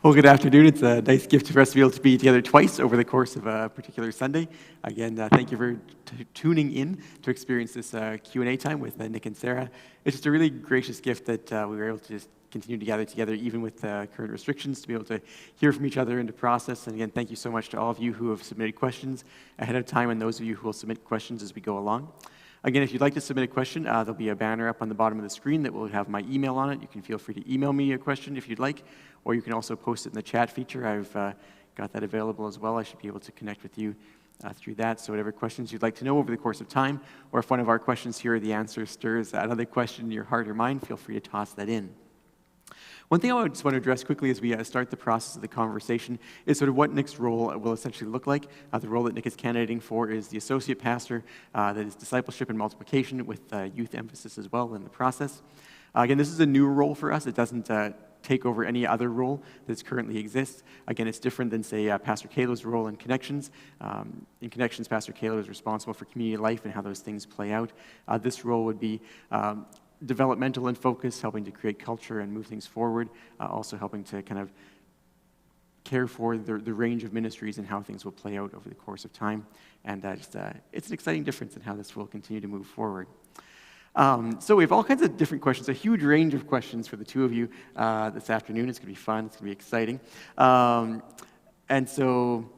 Well, good afternoon. It's a nice gift for us to be able to be together twice over the course of a particular Sunday. Again, thank you for tuning in to experience this Q&A time with Nick and Sarah. It's just a really gracious gift that we were able to just continue to gather together, even with current restrictions, to be able to hear from each other and to process. And again, thank you so much to all of you who have submitted questions ahead of time and those of you who will submit questions as we go along. Again, if you'd like to submit a question, there'll be a banner up on the bottom of the screen that will have my email on it. You can feel free to email me a question if you'd like, or you can also post it in the chat feature. I've got that available as well. I should be able to connect with you through that. So whatever questions you'd like to know over the course of time, or if one of our questions here or the answer stirs another question in your heart or mind, feel free to toss that in. One thing I just want to address quickly as we start the process of the conversation is sort of what Nick's role will essentially look like. The role that Nick is candidating for is the associate pastor, that is discipleship and multiplication with youth emphasis as well in the process. Again, this is a new role for us. It doesn't take over any other role that currently exists. Again, it's different than, say, Pastor Kalo's role in Connections. In Connections, Pastor Kalo is responsible for community life and how those things play out. This role would be developmental in focus, helping to create culture and move things forward, also helping to kind of care for the range of ministries and how things will play out over the course of time. And it's an exciting difference in how this will continue to move forward. So we have all kinds of different questions, a huge range of questions for the two of you this afternoon. It's going to be fun. It's going to be exciting. And so,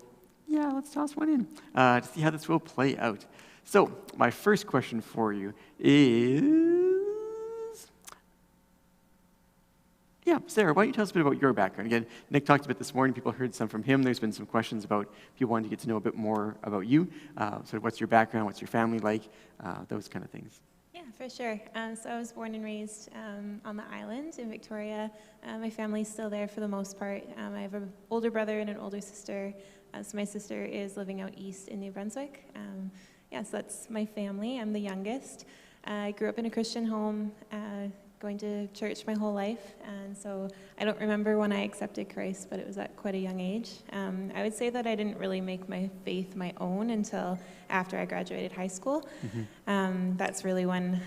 yeah, let's toss one in to see how this will play out. So my first question for you is... Yeah, Sarah, why don't you tell us a bit about your background? Again, Nick talked a bit this morning. People heard some from him. There's been some questions about people wanting to get to know a bit more about you. So what's your background? What's your family like? Those kind of things. Yeah, for sure. So I was born and raised on the island in Victoria. My family's still there for the most part. I have an older brother and an older sister. So my sister is living out east in New Brunswick. So that's my family. I'm the youngest. I grew up in a Christian home, going to church my whole life, and so I don't remember when I accepted Christ, but it was at quite a young age. I would say that I didn't really make my faith my own until after I graduated high school. Mm-hmm. That's really when,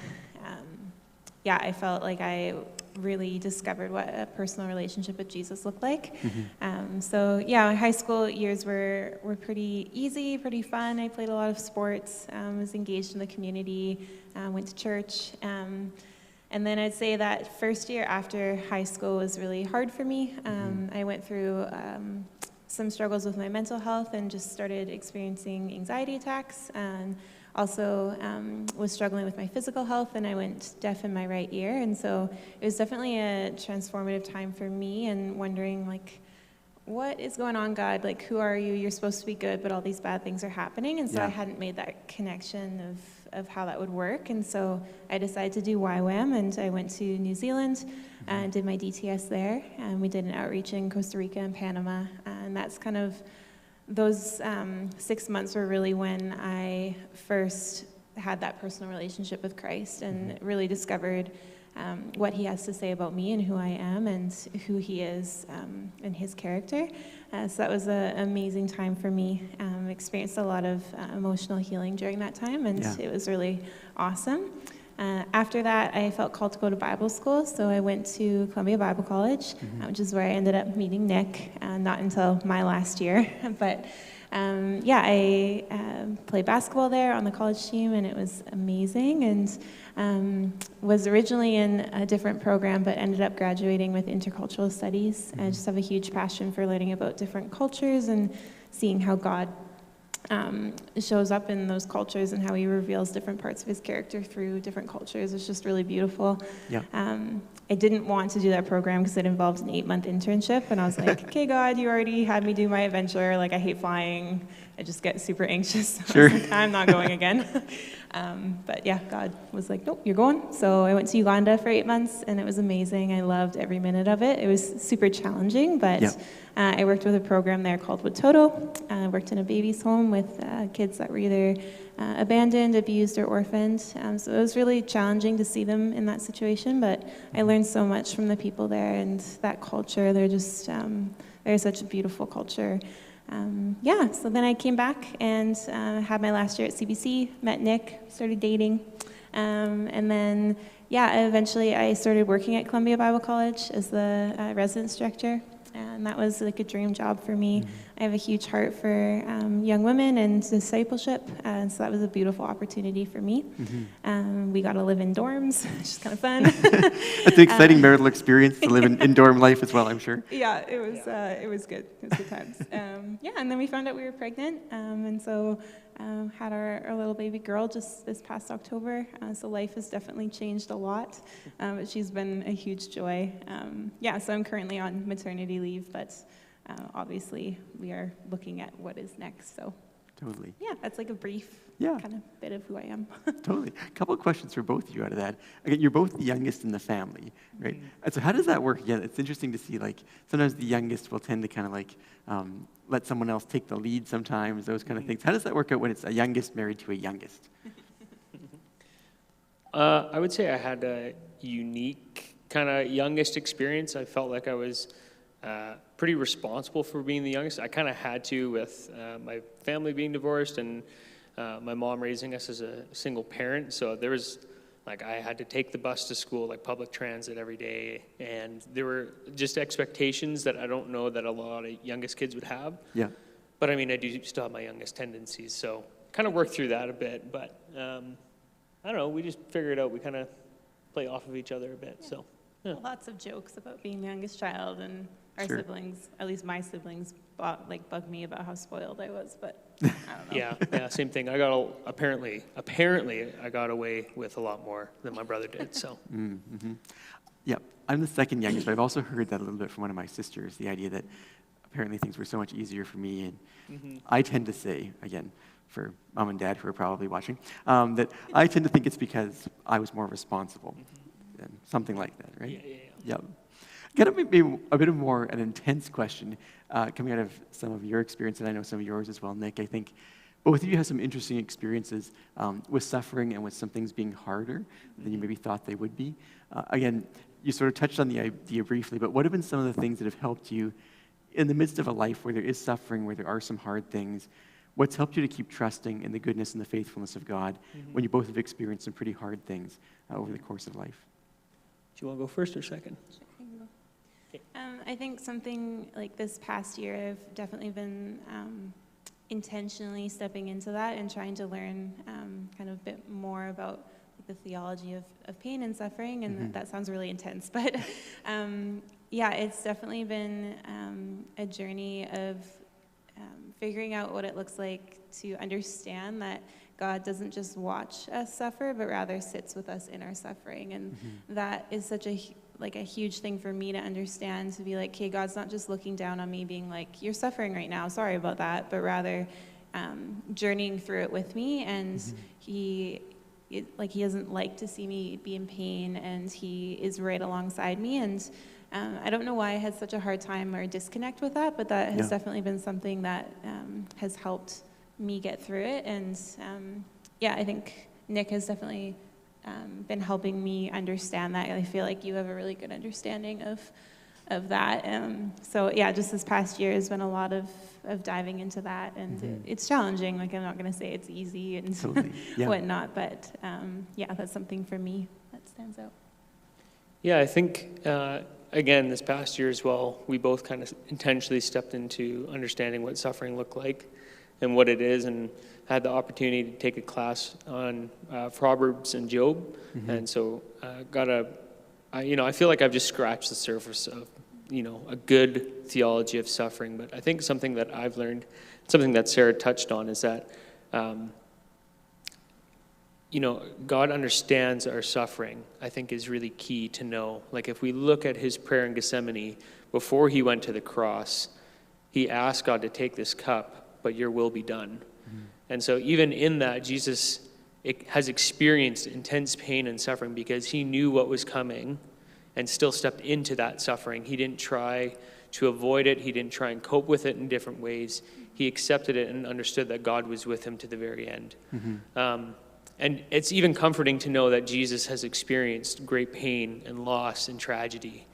I felt like I really discovered what a personal relationship with Jesus looked like. Mm-hmm. My high school years were pretty easy, pretty fun. I played a lot of sports, was engaged in the community, went to church. And then I'd say that first year after high school was really hard for me. I went through some struggles with my mental health and just started experiencing anxiety attacks, and also was struggling with my physical health, and I went deaf in my right ear. And so it was definitely a transformative time for me, and wondering, like, what is going on, God? Like, who are you? You're supposed to be good, but all these bad things are happening. And so I hadn't made that connection of how that would work. And so I decided to do YWAM, and I went to New Zealand and did my DTS there. And we did an outreach in Costa Rica and Panama. And that's kind of, those 6 months were really when I first had that personal relationship with Christ and really discovered what he has to say about me and who I am and who he is and his character. So that was an amazing time for me. Experienced a lot of emotional healing during that time, and it was really awesome. After that, I felt called to go to Bible school, so I went to Columbia Bible College, which is where I ended up meeting Nick, not until my last year. But I played basketball there on the college team, and it was amazing, and was originally in a different program, but ended up graduating with intercultural studies. I just have a huge passion for learning about different cultures and seeing how God shows up in those cultures and how he reveals different parts of his character through different cultures. It's just really beautiful. I didn't want to do that program because it involved an 8-month internship, and I was like, okay, God, you already had me do my adventure. Like, I hate flying. I just get super anxious. So I was like, I'm not going again. But God was like, nope, you're going. So I went to Uganda for 8 months, and it was amazing. I loved every minute of it. It was super challenging, but I worked with a program there called Watoto. I worked in a baby's home with kids that were either abandoned, abused, or orphaned. So it was really challenging to see them in that situation, but I learned so much from the people there and that culture. They're just, they're such a beautiful culture. So then I came back and had my last year at CBC, met Nick, started dating, and then eventually I started working at Columbia Bible College as the residence director, and that was like a dream job for me. I have a huge heart for young women and discipleship, and so that was a beautiful opportunity for me. We got to live in dorms, which is kind of fun. That's an exciting marital experience to live in dorm life as well, I'm sure. Yeah, it was good. It was good times. Yeah, and then we found out we were pregnant, and so had our little baby girl just this past October. So life has definitely changed a lot, but she's been a huge joy. Yeah, so I'm currently on maternity leave, but obviously we are looking at what is next. So Totally. yeah, that's like a brief kind of bit of who I am. Totally. A couple of questions for both of you out of that. Again, you're both the youngest in the family, right? And so how does that work? Again, it's interesting to see, like, sometimes the youngest will tend to kind of like let someone else take the lead sometimes, those kind of things. How does that work out when it's a youngest married to a youngest? I would say I had a unique kind of youngest experience. I felt like I was pretty responsible for being the youngest. I kind of had to with my family being divorced and my mom raising us as a single parent. So there was, like, I had to take the bus to school, like public transit every day. And there were just expectations that I don't know that a lot of youngest kids would have. Yeah. But I mean, I do still have my youngest tendencies. So kind of worked through that a bit. But I don't know, we just figure it out. We kind of play off of each other a bit. So yeah. Lots of jokes about being the youngest child, and our Sure. siblings, at least my siblings, bugged me about how spoiled I was, but I don't know. Yeah, same thing. I got apparently I got away with a lot more than my brother did. So Yeah, I'm the second youngest, but I've also heard that a little bit from one of my sisters, the idea that apparently things were so much easier for me. And I tend to say, again, for mom and dad who are probably watching, that I tend to think it's because I was more responsible. Something like that, right? Yeah. Kind of maybe a bit of more an intense question coming out of some of your experience, and I know some of yours as well, Nick. I think both of you have some interesting experiences with suffering and with some things being harder than you maybe thought they would be. Again, you sort of touched on the idea briefly, but what have been some of the things that have helped you in the midst of a life where there is suffering, where there are some hard things? What's helped you to keep trusting in the goodness and the faithfulness of God when you both have experienced some pretty hard things over the course of life? do you want to go first or second? I think something like this past year, I've definitely been intentionally stepping into that and trying to learn kind of a bit more about the theology of pain and suffering, and that sounds really intense, but yeah, it's definitely been a journey of figuring out what it looks like to understand that God doesn't just watch us suffer, but rather sits with us in our suffering, and that is such a huge thing for me to understand, to be like, okay, God's not just looking down on me being like, you're suffering right now, sorry about that, but rather journeying through it with me, and he doesn't like to see me be in pain, and he is right alongside me, and I don't know why I had such a hard time or disconnect with that, but that has definitely been something that has helped me get through it, and yeah, I think Nick has definitely been helping me understand that. I feel like you have a really good understanding of that. So yeah, just this past year has been a lot of diving into that, and it's challenging. Like, I'm not going to say it's easy and whatnot, but yeah, that's something for me that stands out. Yeah, I think, again, this past year as well, we both kind of intentionally stepped into understanding what suffering looked like and what it is, and had the opportunity to take a class on Proverbs and Job, and so I feel like I've just scratched the surface of, a good theology of suffering. But I think something that I've learned, something that Sarah touched on, is that God understands our suffering, I think, is really key to know. Like, if we look at his prayer in Gethsemane, before he went to the cross, he asked God to take this cup, but your will be done. And so even in that, Jesus has experienced intense pain and suffering because he knew what was coming and still stepped into that suffering. He didn't try to avoid it. He didn't try and cope with it in different ways. He accepted it and understood that God was with him to the very end. And it's even comforting to know that Jesus has experienced great pain and loss and tragedy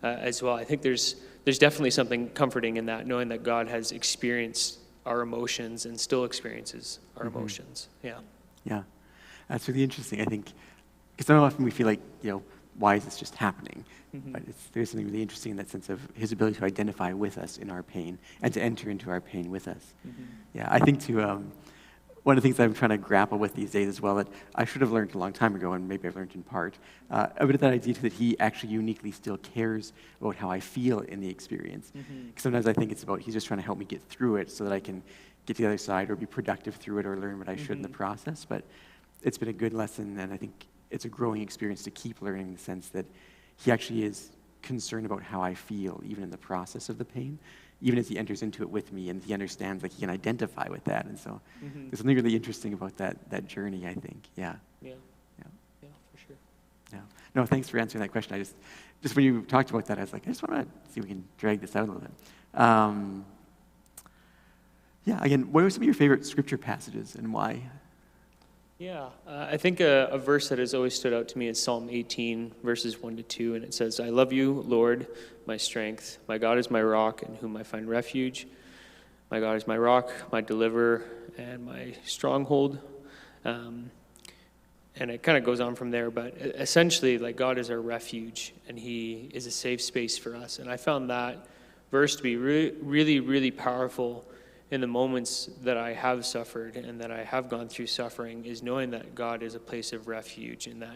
as well. I think there's definitely something comforting in that, knowing that God has experienced our emotions and still experiences our emotions. Yeah, that's really interesting. I think because so often we feel like why is this just happening? But there's something really interesting in that sense of his ability to identify with us in our pain and to enter into our pain with us. Yeah, I think one of the things I'm trying to grapple with these days as well that I should have learned a long time ago, and maybe I've learned in part, a bit of that idea that he actually uniquely still cares about how I feel in the experience. Sometimes I think it's about he's just trying to help me get through it so that I can get to the other side or be productive through it or learn what I should in the process. But it's been a good lesson, and I think it's a growing experience to keep learning in the sense that he actually is concerned about how I feel, even in the process of the pain, even as he enters into it with me, and he understands, like, he can identify with that. And so there's something really interesting about that journey, I think. Yeah, for sure. Yeah. No, thanks for answering that question. I just when you talked about that, I was like, I just want to see if we can drag this out a little bit. Again, what are some of your favorite scripture passages and why? Yeah, I think a verse that has always stood out to me is Psalm 18, verses 1 to 2, and it says, I love you, Lord, my strength. My God is my rock in whom I find refuge. My God is my rock, my deliverer, and my stronghold. And it kind of goes on from there, but essentially, like, God is our refuge, and he is a safe space for us. And I found that verse to be really, really powerful in the moments that I have suffered and that I have gone through suffering, is knowing that God is a place of refuge, and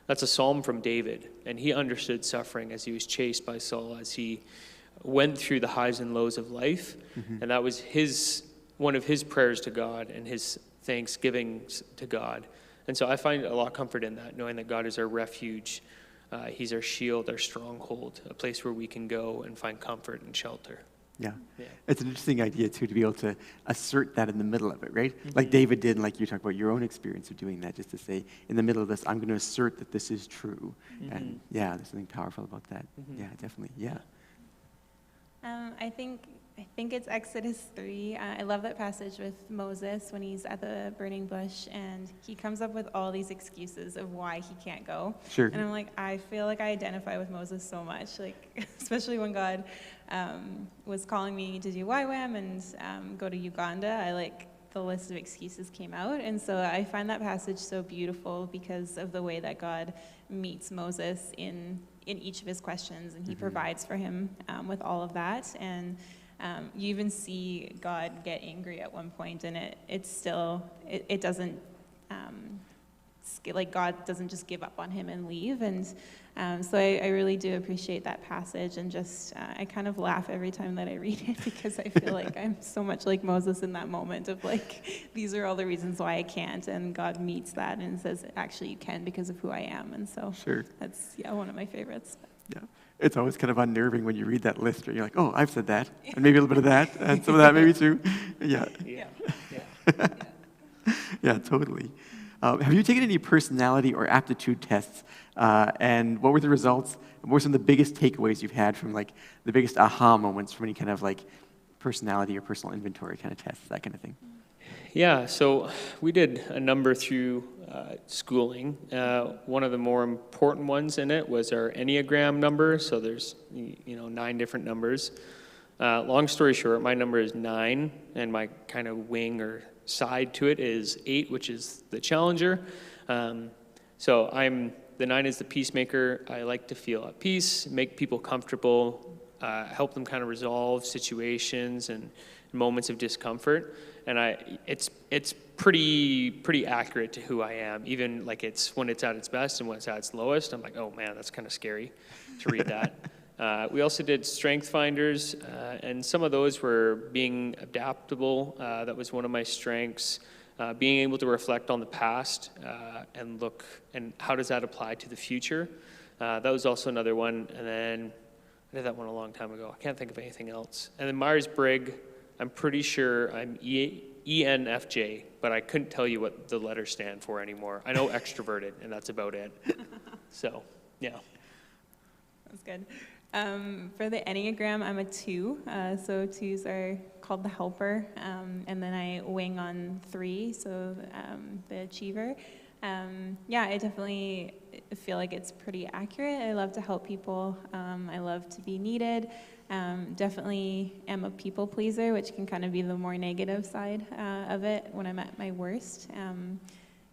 that's a psalm from David. And he understood suffering as he was chased by Saul, as he went through the highs and lows of life. And that was one of his prayers to God and his thanksgiving to God. And so I find a lot of comfort in that, knowing that God is our refuge. He's our shield, our stronghold, a place where we can go and find comfort and shelter. Yeah. It's an interesting idea, too, to be able to assert that in the middle of it, right? Like David did, and like you talked about your own experience of doing that, just to say, in the middle of this, I'm going to assert that this is true. And there's something powerful about that. Yeah, definitely. Yeah. I think it's Exodus 3. I love that passage with Moses when he's at the burning bush and he comes up with all these excuses of why he can't go. Sure. And I'm like, I feel like I identify with Moses so much, like especially when God was calling me to do YWAM and go to Uganda. The list of excuses came out, and so I find that passage so beautiful because of the way that God meets Moses in each of his questions, and he provides for him with all of that. And you even see God get angry at one point, and it doesn't like God doesn't just give up on him and leave. And so I really do appreciate that passage, and just I kind of laugh every time that I read it because I feel like I'm so much like Moses in that moment of like, these are all the reasons why I can't, and God meets that and says, actually you can because of who I am. And so that's one of my favorites. Yeah. It's always kind of unnerving when you read that list, where you're like, oh, I've said that, and maybe a little bit of that, and some of that maybe too. Yeah, totally. Have you taken any personality or aptitude tests, and what were the results? What were some of the biggest takeaways you've had from, like, the biggest aha moments from any kind of, like, personality or personal inventory kind of tests, that kind of thing? Yeah, so we did a number through schooling. One of the more important ones in it was our Enneagram number. So there's 9 different numbers. Long story short, my number is 9, and my kind of wing or side to it is 8, which is the challenger. So the 9 is the peacemaker. I like to feel at peace, make people comfortable, help them kind of resolve situations and moments of discomfort. And it's pretty accurate to who I am. Even like when it's at its best and when it's at its lowest, I'm like, oh man, that's kind of scary to read that. We also did strength finders, and some of those were being adaptable. That was one of my strengths. Being able to reflect on the past and look, and how does that apply to the future? That was also another one. And then I did that one a long time ago. I can't think of anything else. And then Myers-Briggs, I'm pretty sure I'm ENFJ, but I couldn't tell you what the letters stand for anymore. I know extroverted, and that's about it. So, yeah. That's good. For the Enneagram, I'm a 2. So 2s are called the helper. And then I wing on 3, so the achiever. I definitely feel like it's pretty accurate. I love to help people. I love to be needed. Definitely am a people pleaser, which can kind of be the more negative side of it when I'm at my worst.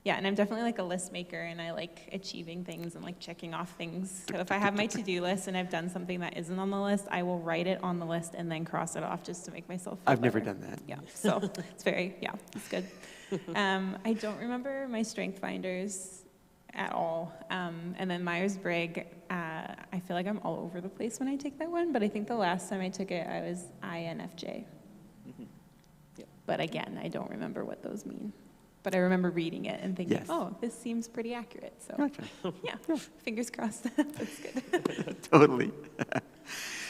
Yeah, and I'm definitely like a list maker, and I like achieving things and like checking off things. So if I have my to-do list and I've done something that isn't on the list, I will write it on the list and then cross it off just to make myself feel I've never better. done that. Yeah, so it's it's good. I don't remember my strength finders at all. And then Myers-Briggs, I feel like I'm all over the place when I take that one, but I think the last time I took it, I was INFJ. Yep. But again, I don't remember what those mean. But I remember reading it and thinking, Yes. oh, this seems pretty accurate. So Gotcha. yeah, fingers crossed. That's good. Totally.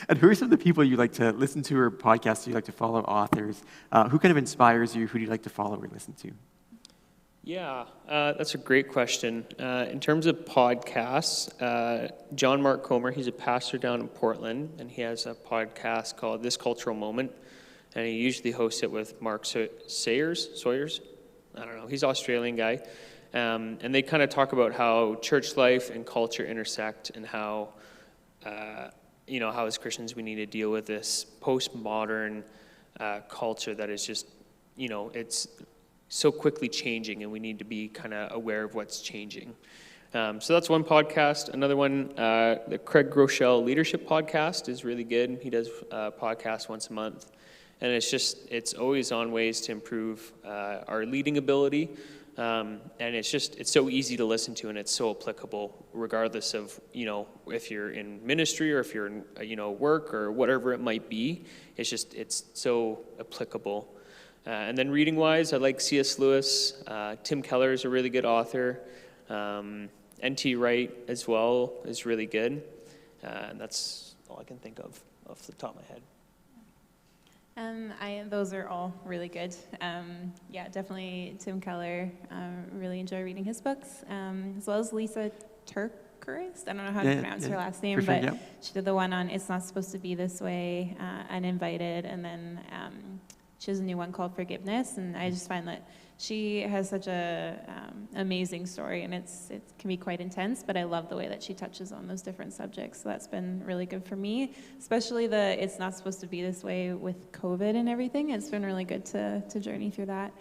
And who are some of the people you like to listen to or podcasts you like to follow, authors? Who kind of inspires you? Who do you like to follow or listen to? Yeah, that's a great question. In terms of podcasts, John Mark Comer, he's a pastor down in Portland, and he has a podcast called This Cultural Moment, and he usually hosts it with Mark Sawyers? I don't know. He's an Australian guy. And they kind of talk about how church life and culture intersect, and how, how as Christians we need to deal with this postmodern culture that is just, it's so quickly changing, and we need to be kind of aware of what's changing. So that's one podcast. Another one, the Craig Groeschel Leadership Podcast is really good. He does a podcast once a month. And it's always on ways to improve our leading ability. And it's so easy to listen to, and it's so applicable regardless of, if you're in ministry or if you're in, work or whatever it might be. It's so applicable. And then reading-wise, I like C.S. Lewis. Tim Keller is a really good author. N.T. Wright as well is really good. And that's all I can think of off the top of my head. Those are all really good. Definitely Tim Keller. Really enjoy reading his books, as well as Lisa TerKeurst. I don't know how to pronounce her last name, but she did the one on It's Not Supposed to Be This Way, Uninvited, and then she has a new one called Forgiveness, and I just find that she has such a amazing story, and it can be quite intense, but I love the way that she touches on those different subjects. So that's been really good for me, especially It's Not Supposed to Be This Way with COVID and everything. It's been really good to journey through that.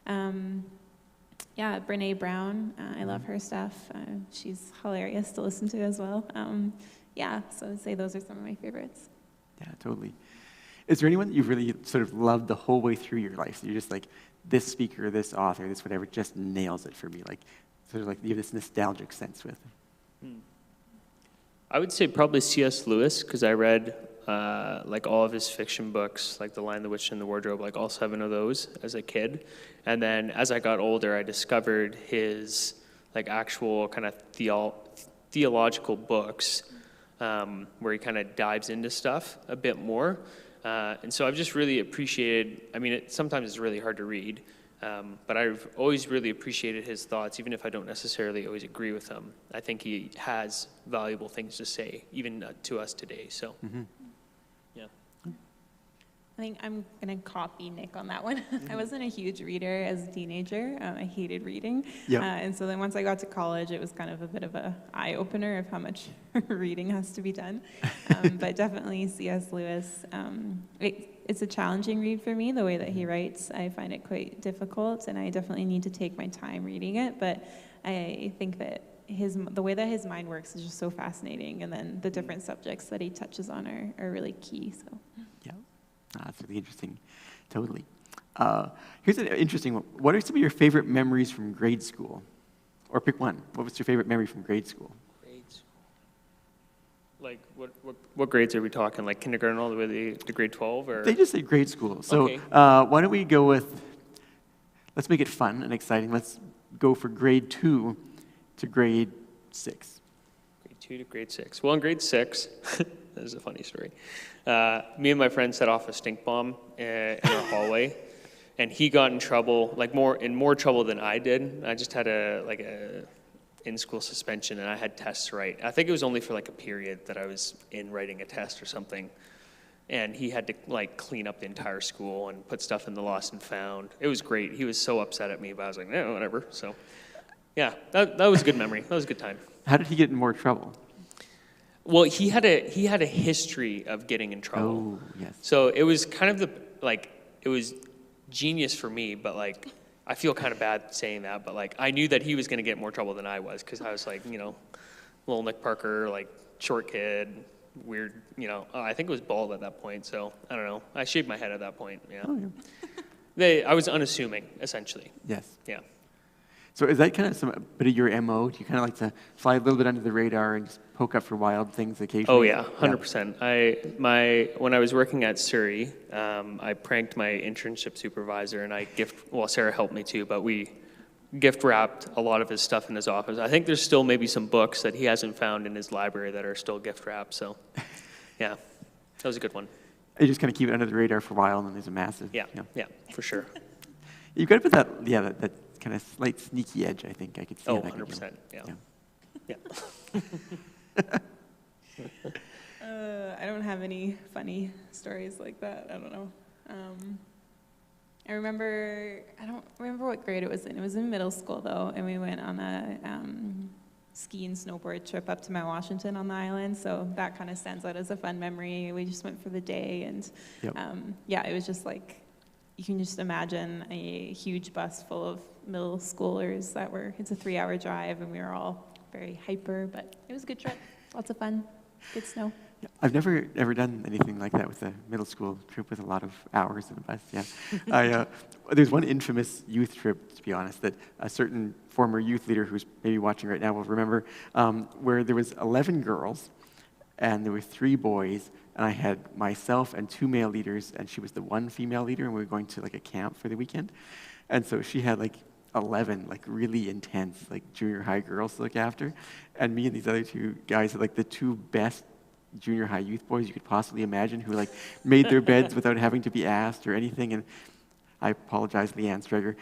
Brene Brown, I love her stuff. She's hilarious to listen to as well. So I'd say those are some of my favorites. Yeah, totally. Is there anyone that you've really sort of loved the whole way through your life? So you're just like, this speaker, this author, this whatever, just nails it for me. Like, sort of like you have this nostalgic sense with. I would say probably C.S. Lewis, because I read all of his fiction books, like The Lion, the Witch, and the Wardrobe, like all 7 of those as a kid. And then as I got older, I discovered his actual kind of theological books, where he kind of dives into stuff a bit more. And so I've just really appreciated, sometimes it's really hard to read, but I've always really appreciated his thoughts, even if I don't necessarily always agree with them. I think he has valuable things to say, even to us today. So, yeah. I think I'm going to copy Nick on that one. I wasn't a huge reader as a teenager. I hated reading. Yep. And so then once I got to college, it was kind of a bit of an eye-opener of how much reading has to be done. But definitely C.S. Lewis. It's a challenging read for me, the way that he writes. I find it quite difficult, and I definitely need to take my time reading it. But I think that the way that his mind works is just so fascinating. And then the different subjects that he touches on are really key. So. Yeah. That's really interesting. Totally. Here's an interesting one. What are some of your favorite memories from grade school? Or pick one. What was your favorite memory from grade school? Grade school. Like, what grades are we talking? Like kindergarten all the way to grade 12? Or? They just say grade school. So Okay. Why don't we go with, let's make it fun and exciting. Let's go for grade 2 to grade 6. Grade 2 to grade 6. Well, in grade 6, this is a funny story. Me and my friend set off a stink bomb in our hallway, and he got in trouble, more trouble than I did. I just had a in-school suspension, and I had tests to write. I think it was only for a period that I was in writing a test or something, and he had to clean up the entire school and put stuff in the lost and found. It was great. He was so upset at me, but I was like, no, whatever. So, yeah, that was a good memory. That was a good time. How did he get in more trouble? Well, he had a history of getting in trouble. Oh, yes. So it was kind of it was genius for me, but I feel kind of bad saying that, but like I knew that he was going to get more trouble than I was because I was like, little Nick Parker, like short kid, weird, I think it was bald at that point. So I don't know. I shaved my head at that point. Yeah. Oh, yeah. I was unassuming, essentially. Yes. Yeah. So is that kind of a bit of your MO? Do you kind of like to fly a little bit under the radar and just poke up for wild things occasionally? Oh yeah, 100%. When I was working at Surrey, I pranked my internship supervisor, and Sarah helped me too, but we gift wrapped a lot of his stuff in his office. I think there's still maybe some books that he hasn't found in his library that are still gift wrapped. So, yeah, that was a good one. You just kind of keep it under the radar for a while, and then there's a massive. Yeah, for sure. You've got to put that kind of slight sneaky edge, I think. I could see that. 100%. Yeah. I don't have any funny stories like that. I don't know. I don't remember what grade it was in. It was in middle school, though, and we went on a ski and snowboard trip up to Mount Washington on the island, so that kind of stands out as a fun memory. We just went for the day, and it was just like, you can just imagine a huge bus full of middle schoolers it's a 3-hour drive, and we were all very hyper, but it was a good trip. Lots of fun. Good snow. Yeah, I've never ever done anything like that with a middle school trip with a lot of hours in a bus. Yeah, there's one infamous youth trip, to be honest, that a certain former youth leader who's maybe watching right now will remember, where there was 11 girls, and there were 3 boys, and I had myself and 2 male leaders, and she was the one female leader, and we were going to like a camp for the weekend, and so she had like 11 like really intense like junior high girls to look after, and me and these other 2 guys had like the 2 best junior high youth boys you could possibly imagine, who like made their beds without having to be asked or anything. And I apologize, Leanne Streger,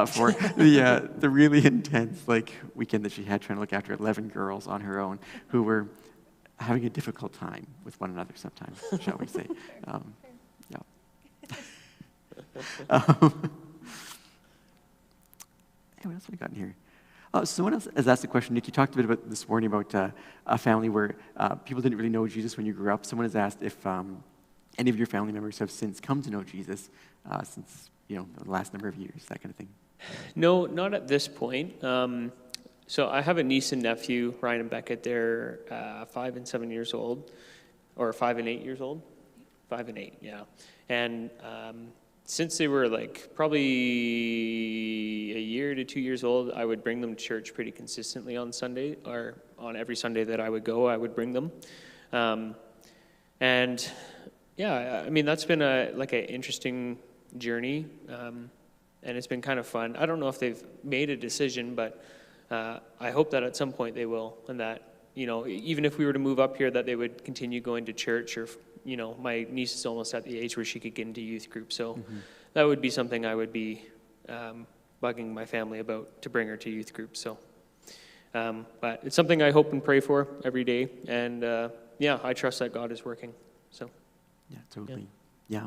for the really intense like weekend that she had trying to look after 11 girls on her own who were having a difficult time with one another sometimes, shall we say. What else have we got in here? Someone else has asked a question. Nick, you talked a bit about this morning about a family where people didn't really know Jesus when you grew up. Someone has asked if any of your family members have since come to know Jesus since the last number of years, that kind of thing. No, not at this point. So I have a niece and nephew, Ryan and Beckett. They're 5 and 7 years old, or 5 and 8 years old. 5 and 8, yeah. And since they were like probably a year to 2 years old, I would bring them to church pretty consistently on Sunday, or on every Sunday that I would go, I would bring them. And yeah, I mean, that's been an interesting journey, and it's been kind of fun. I don't know if they've made a decision, but I hope that at some point they will, and that, even if we were to move up here, that they would continue going to church, or my niece is almost at the age where she could get into youth group, so that would be something I would be bugging my family about, to bring her to youth group. So, but it's something I hope and pray for every day, and I trust that God is working. So, yeah, totally, yeah.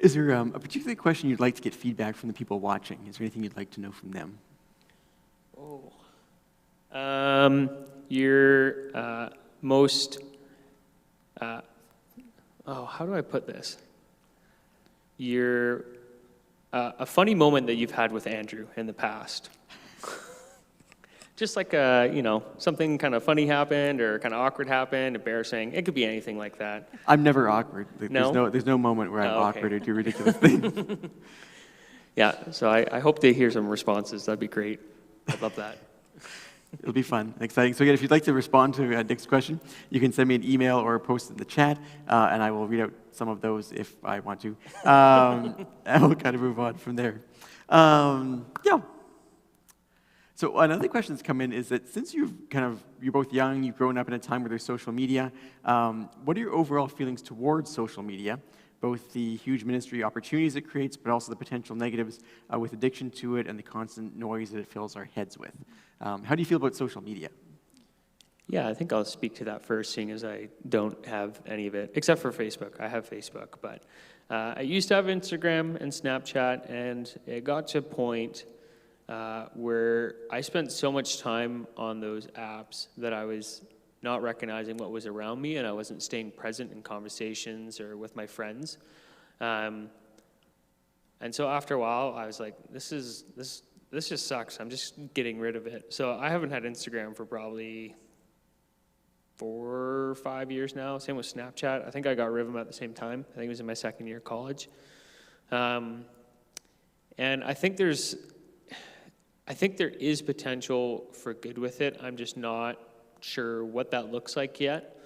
Is there a particular question you'd like to get feedback from the people watching? Is there anything you'd like to know from them? Your most how do I put this? A funny moment that you've had with Andrew in the past. Just like, something kind of funny happened or kind of awkward happened, embarrassing. It could be anything like that. I'm never awkward. No? There's no moment where I'm okay. awkward or do ridiculous things. Yeah, so I hope they hear some responses. That'd be great. I'd love that. It'll be fun and exciting. So again, if you'd like to respond to Nick's question, you can send me an email or post in the chat, and I will read out some of those if I want to. And we'll kind of move on from there. So another question that's come in is that since you're both young, you've grown up in a time where there's social media, what are your overall feelings towards social media? Both the huge ministry opportunities it creates, but also the potential negatives with addiction to it and the constant noise that it fills our heads with. How do you feel about social media? Yeah, I think I'll speak to that first, seeing as I don't have any of it, except for Facebook. I have Facebook, but I used to have Instagram and Snapchat, and it got to a point where I spent so much time on those apps that I was not recognizing what was around me, and I wasn't staying present in conversations or with my friends. And so after a while, I was like, this just sucks. I'm just getting rid of it. So I haven't had Instagram for probably 4 or 5 years now. Same with Snapchat. I think I got rid of them at the same time. I think it was in my second year of college. And I think there is potential for good with it. I'm just not sure what that looks like yet.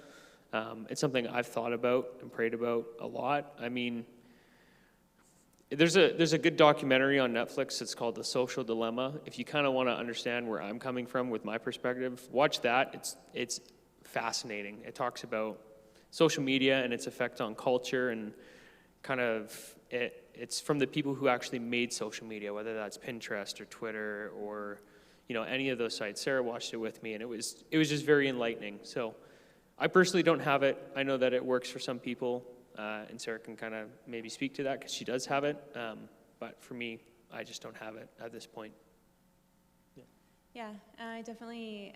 It's something I've thought about and prayed about a lot. I mean, there's a good documentary on Netflix. It's called The Social Dilemma. If you kind of want to understand where I'm coming from with my perspective, watch that. It's fascinating. It talks about social media and its effect on culture, and kind of it's from the people who actually made social media, whether that's Pinterest or Twitter or any of those sites. Sarah watched it with me, and it was just very enlightening. So I personally don't have it. I know that it works for some people, and Sarah can kind of maybe speak to that because she does have it. But for me, I just don't have it at this point. Yeah, I definitely,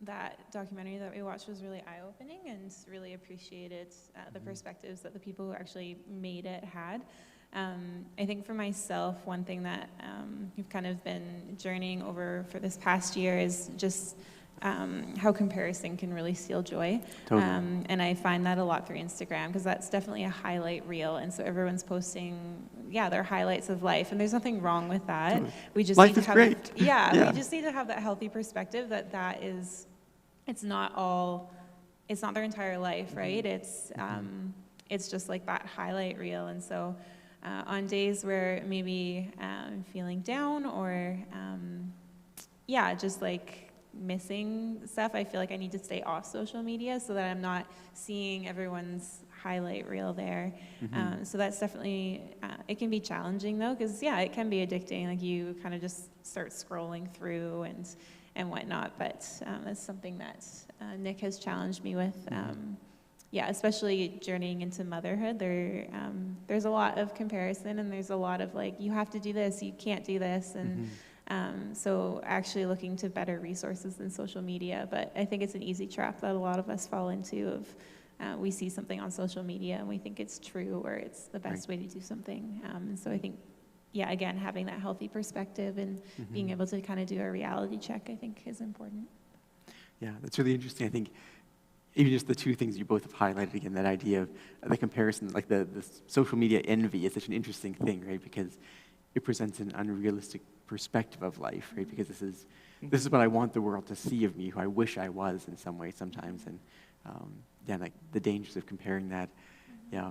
that documentary that we watched was really eye-opening, and really appreciated the perspectives that the people who actually made it had. I think for myself, one thing that we've kind of been journeying over for this past year is just how comparison can really steal joy. Totally. And I find that a lot through Instagram, because that's definitely a highlight reel, and so everyone's posting, their highlights of life, and there's nothing wrong with that. Totally. We just Life need to is have great. we just need to have that healthy perspective that is, it's not their entire life, right? It's just like that highlight reel. And so on days where maybe I'm feeling down or just like missing stuff, I feel like I need to stay off social media so that I'm not seeing everyone's highlight reel there. So that's definitely, it can be challenging though, because it can be addicting. Like you kind of just start scrolling through and whatnot. But that's something that Nick has challenged me with. Especially journeying into motherhood, there's a lot of comparison, and there's a lot of like, you have to do this, you can't do this, and so actually looking to better resources than social media. But I think it's an easy trap that a lot of us fall into of we see something on social media and we think it's true or it's the best way to do something. And so I think, again, having that healthy perspective and being able to kind of do a reality check, I think is important. Yeah, that's really interesting. I think even just the two things you both have highlighted again, that idea of the comparison, like the social media envy is such an interesting thing, right? Because it presents an unrealistic perspective of life, right? Because this is what I want the world to see of me, who I wish I was in some way sometimes. And like the dangers of comparing that. Yeah.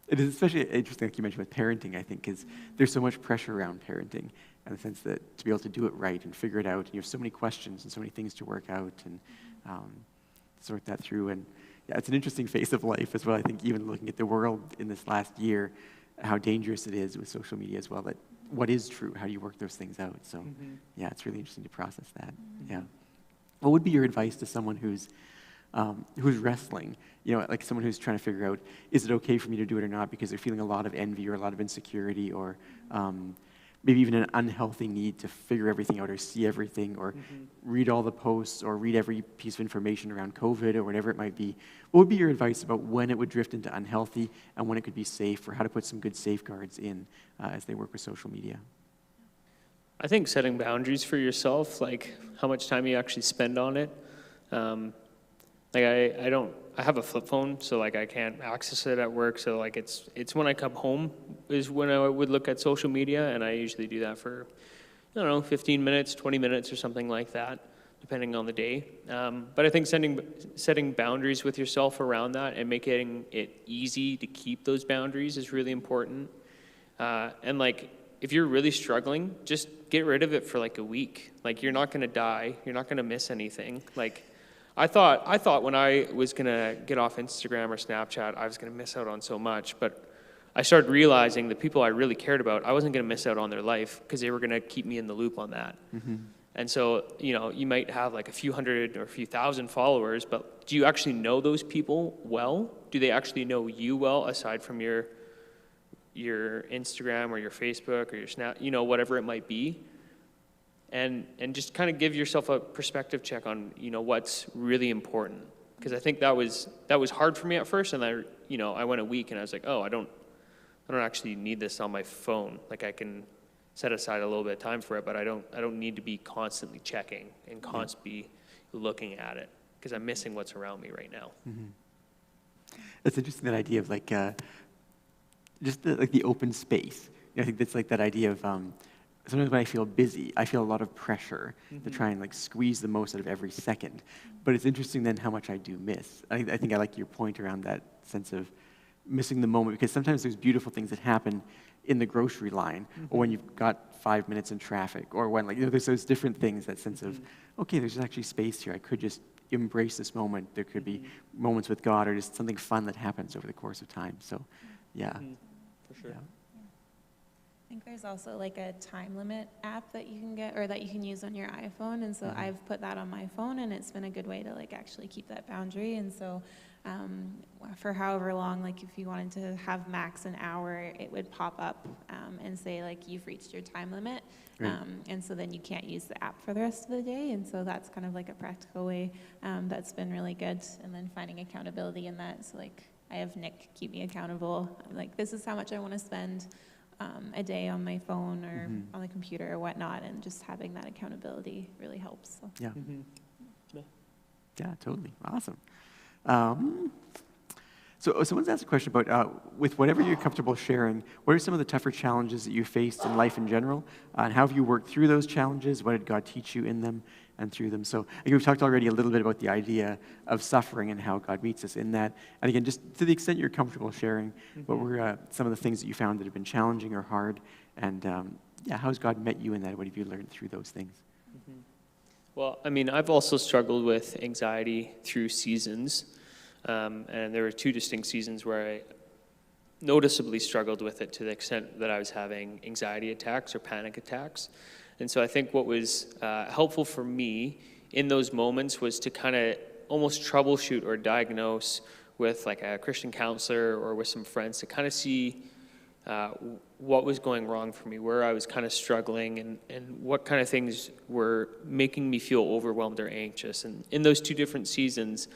It is especially interesting, like you mentioned, with parenting, I think, because there's so much pressure around parenting in the sense that to be able to do it right and figure it out, and you have so many questions and so many things to work out and sort that through. And it's an interesting phase of life as well. I think even looking at the world in this last year, how dangerous it is with social media as well, that what is true, how do you work those things out? So it's really interesting to process that. Yeah. What would be your advice to someone who's wrestling, like someone who's trying to figure out, is it okay for me to do it or not, because they're feeling a lot of envy or a lot of insecurity, or maybe even an unhealthy need to figure everything out or see everything or read all the posts or read every piece of information around COVID or whatever it might be. What would be your advice about when it would drift into unhealthy and when it could be safe, or how to put some good safeguards in as they work with social media? I think setting boundaries for yourself, like how much time you actually spend on it. I have a flip phone, so like I can't access it at work. So like it's when I come home is when I would look at social media, and I usually do that for, 15 minutes, 20 minutes or something like that, depending on the day. But I think setting boundaries with yourself around that and making it easy to keep those boundaries is really important. And like, if you're really struggling, just get rid of it for like a week. Like, you're not going to die. You're not going to miss anything. Like, I thought when I was going to get off Instagram or Snapchat, I was going to miss out on so much. But I started realizing the people I really cared about, I wasn't going to miss out on their life because they were going to keep me in the loop on that. And so, you might have like a few hundred or a few thousand followers, but do you actually know those people well? Do they actually know you well, aside from your Instagram or your Facebook or your Snap, whatever it might be? And just kind of give yourself a perspective check on, what's really important. Because I think that was hard for me at first, and I went a week and I was like, oh, I don't I don't actually need this on my phone. Like I can set aside a little bit of time for it, but I don't need to be constantly checking and constantly looking at it because I'm missing what's around me right now. It's interesting, that idea of like just the open space. I think that's like that idea of sometimes when I feel busy, I feel a lot of pressure to try and like squeeze the most out of every second. But it's interesting then how much I do miss. I think I like your point around that sense of missing the moment, because sometimes there's beautiful things that happen in the grocery line, or when you've got 5 minutes in traffic, or when there's those different things, that sense of, okay, there's actually space here. I could just embrace this moment. There could be moments with God, or just something fun that happens over the course of time. So, yeah. For sure. Yeah. I think there's also like a time limit app that you can get, or that you can use on your iPhone, and so I've put that on my phone, and it's been a good way to like actually keep that boundary. And so for however long, like if you wanted to have max an hour, it would pop up and say like you've reached your time limit. Right. And so then you can't use the app for the rest of the day. And so that's kind of like a practical way that's been really good. And then finding accountability in that. So like I have Nick keep me accountable. Like this is how much I want to spend a day on my phone or on the computer or whatnot. And just having that accountability really helps. So. Yeah. Yeah, totally. Awesome. So someone's asked a question about, with whatever you're comfortable sharing, what are some of the tougher challenges that you faced in life in general? And how have you worked through those challenges? What did God teach you in them and through them? So I think we've talked already a little bit about the idea of suffering and how God meets us in that. And again, just to the extent you're comfortable sharing, what were some of the things that you found that have been challenging or hard? And how has God met you in that? What have you learned through those things? Well, I mean, I've also struggled with anxiety through seasons. And there were 2 distinct seasons where I noticeably struggled with it to the extent that I was having anxiety attacks or panic attacks. And so I think what was helpful for me in those moments was to kind of almost troubleshoot or diagnose with like a Christian counselor or with some friends to kind of see what was going wrong for me, where I was kind of struggling, and what kind of things were making me feel overwhelmed or anxious. And in those 2 different seasons,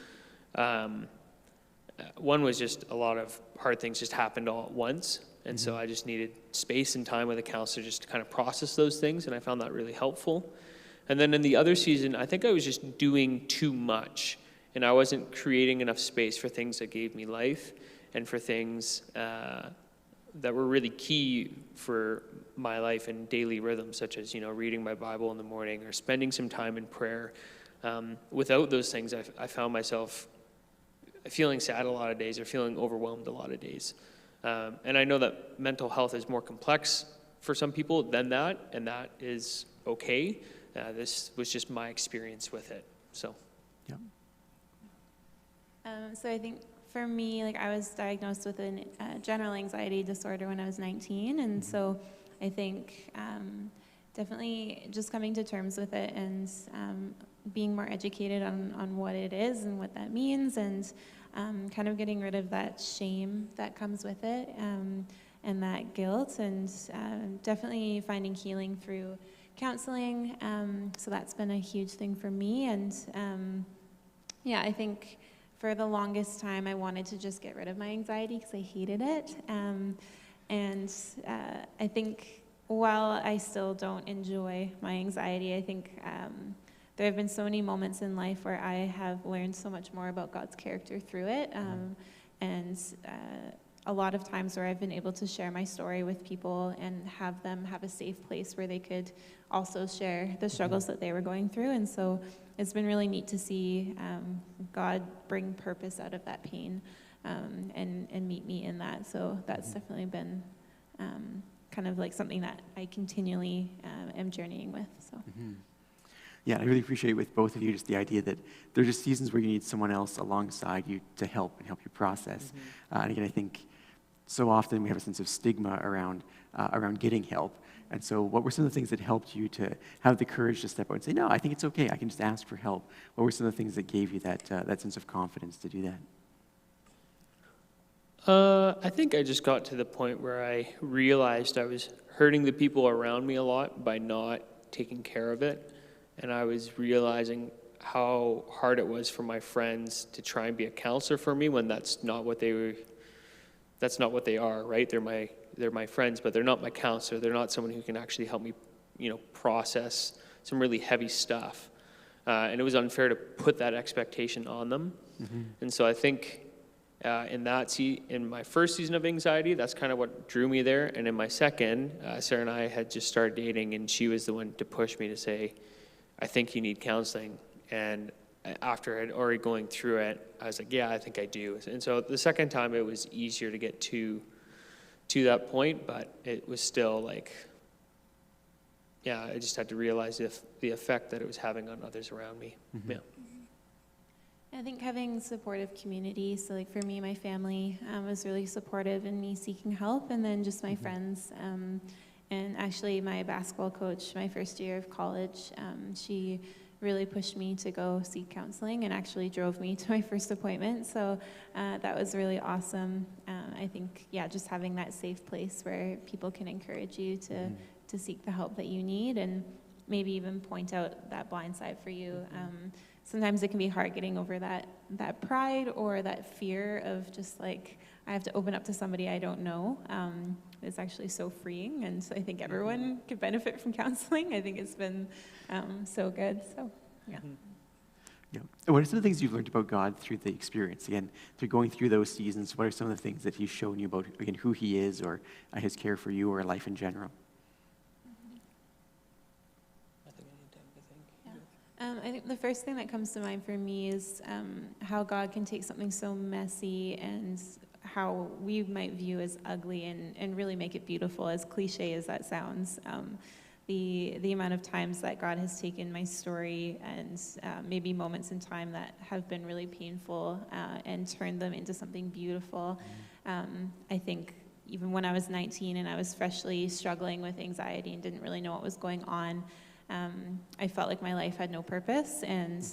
one was just a lot of hard things just happened all at once. And so I just needed space and time with a counselor just to kind of process those things. And I found that really helpful. And then in the other season, I think I was just doing too much. And I wasn't creating enough space for things that gave me life and for things that were really key for my life and daily rhythm, such as, reading my Bible in the morning or spending some time in prayer. Without those things, I found myself feeling sad a lot of days or feeling overwhelmed a lot of days. And I know that mental health is more complex for some people than that, and that is okay. This was just my experience with it. So, Yeah. So I think for me, like I was diagnosed with a general anxiety disorder when I was 19, and so I think definitely just coming to terms with it and being more educated on what it is and what that means, and kind of getting rid of that shame that comes with it, and that guilt, and definitely finding healing through counseling. So that's been a huge thing for me, and I think for the longest time I wanted to just get rid of my anxiety because I hated it, and I think while I still don't enjoy my anxiety, I think there have been so many moments in life where I have learned so much more about God's character through it, and a lot of times where I've been able to share my story with people and have them have a safe place where they could also share the struggles that they were going through. And so it's been really neat to see God bring purpose out of that pain, and meet me in that. So that's definitely been kind of like something that I continually am journeying with. So. Yeah, I really appreciate with both of you just the idea that there's just seasons where you need someone else alongside you to help you process. And again, I think so often we have a sense of stigma around getting help. And so what were some of the things that helped you to have the courage to step out and say, no, I think it's okay, I can just ask for help? What were some of the things that gave you that sense of confidence to do that? I think I just got to the point where I realized I was hurting the people around me a lot by not taking care of it. And I was realizing how hard it was for my friends to try and be a counselor for me when that's not what they are, right? They're my they're my friends, but they're not my counselor. They're not someone who can actually help me, process some really heavy stuff. And it was unfair to put that expectation on them. And so I think in my first season of anxiety, that's kind of what drew me there. And in my second, Sarah and I had just started dating, and she was the one to push me to say, I think you need counseling. And after I'd already going through it, I was like, yeah, I think I do. And so the second time, it was easier to get to that point, but it was still like, yeah, I just had to realize the effect that it was having on others around me. Yeah. I think having supportive community, so like for me, my family was really supportive in me seeking help, and then just my friends. And actually my basketball coach, my first year of college, she really pushed me to go seek counseling and actually drove me to my first appointment. So that was really awesome. I think, just having that safe place where people can encourage you to seek the help that you need, and maybe even point out that blind side for you. Sometimes it can be hard getting over that pride or that fear of just like, I have to open up to somebody I don't know. It's actually so freeing, and so I think everyone could benefit from counseling. I think it's been so good. So, yeah. Yeah. What are some of the things you've learned about God through the experience? Again, through going through those seasons, what are some of the things that He's shown you about, again, who He is, or His care for you, or life in general? I think the first thing that comes to mind for me is how God can take something so messy and how we might view as ugly and really make it beautiful, as cliche as that sounds. The amount of times that God has taken my story and maybe moments in time that have been really painful and turned them into something beautiful. I think even when I was 19 and I was freshly struggling with anxiety and didn't really know what was going on, I felt like my life had no purpose, and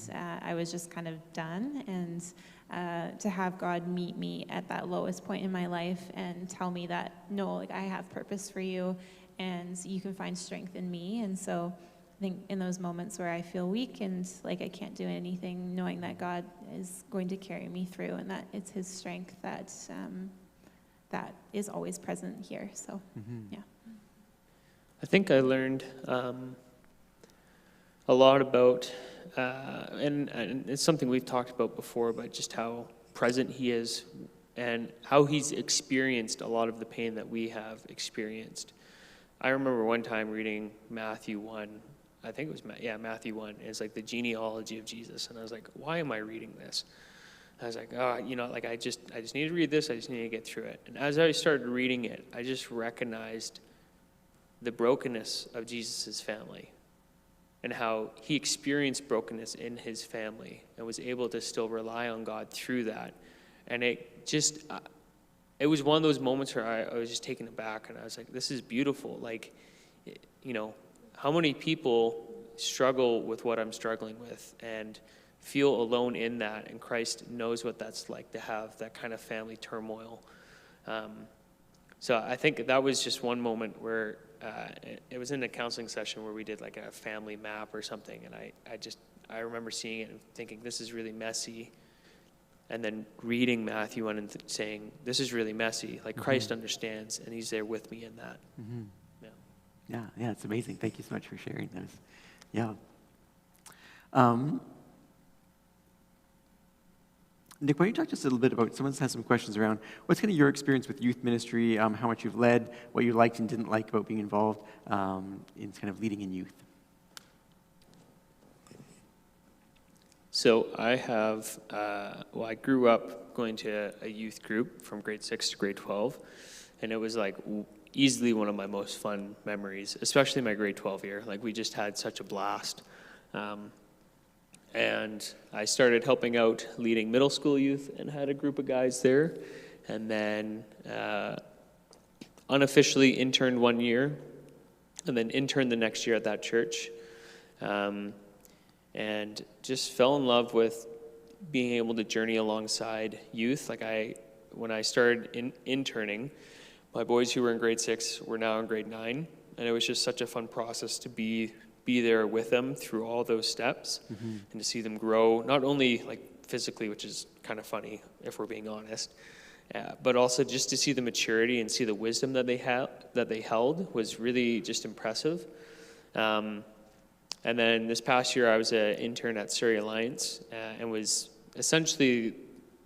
I was just kind of done. And to have God meet me at that lowest point in my life and tell me that, no, like, I have purpose for you, and you can find strength in me. And so I think in those moments where I feel weak and like I can't do anything, knowing that God is going to carry me through, and that it's His strength that is always present here. So, yeah. I think I learned a lot about, and it's something we've talked about before, but just how present He is and how He's experienced a lot of the pain that we have experienced. I remember one time reading Matthew 1, I think it was, Matthew 1. It's like the genealogy of Jesus, and I was like, why am I reading this? I was like, I just need to read this, I just need to get through it. And as I started reading it, I just recognized the brokenness of Jesus' family, and how He experienced brokenness in His family and was able to still rely on God through that. And it was one of those moments where I was just taken aback, and I was like, this is beautiful. Like, how many people struggle with what I'm struggling with and feel alone in that, and Christ knows what that's like to have that kind of family turmoil. So I think that was just one moment where it was in a counseling session where we did like a family map or something, and I remember seeing it and thinking, this is really messy, and then reading Matthew 1 and saying, this is really messy, like Christ understands, and He's there with me in that. Yeah, it's amazing. Thank you so much for sharing those. Yeah. Nick, why don't you talk just a little bit about, someone has some questions around, what's kind of your experience with youth ministry, how much you've led, what you liked and didn't like about being involved in kind of leading in youth? So I have, I grew up going to a youth group from grade 6 to grade 12, and it was like easily one of my most fun memories, especially my grade 12 year. Like, we just had such a blast. And I started helping out leading middle school youth and had a group of guys there. And then unofficially interned 1 year, and then interned the next year at that church. And just fell in love with being able to journey alongside youth. Like, when I started interning, my boys who were in grade 6 were now in grade 9. And it was just such a fun process to be there with them through all those steps, and to see them grow, not only like physically, which is kind of funny if we're being honest, But also just to see the maturity and see the wisdom that they held was really just impressive. And then this past year, I was an intern at Surrey Alliance and was essentially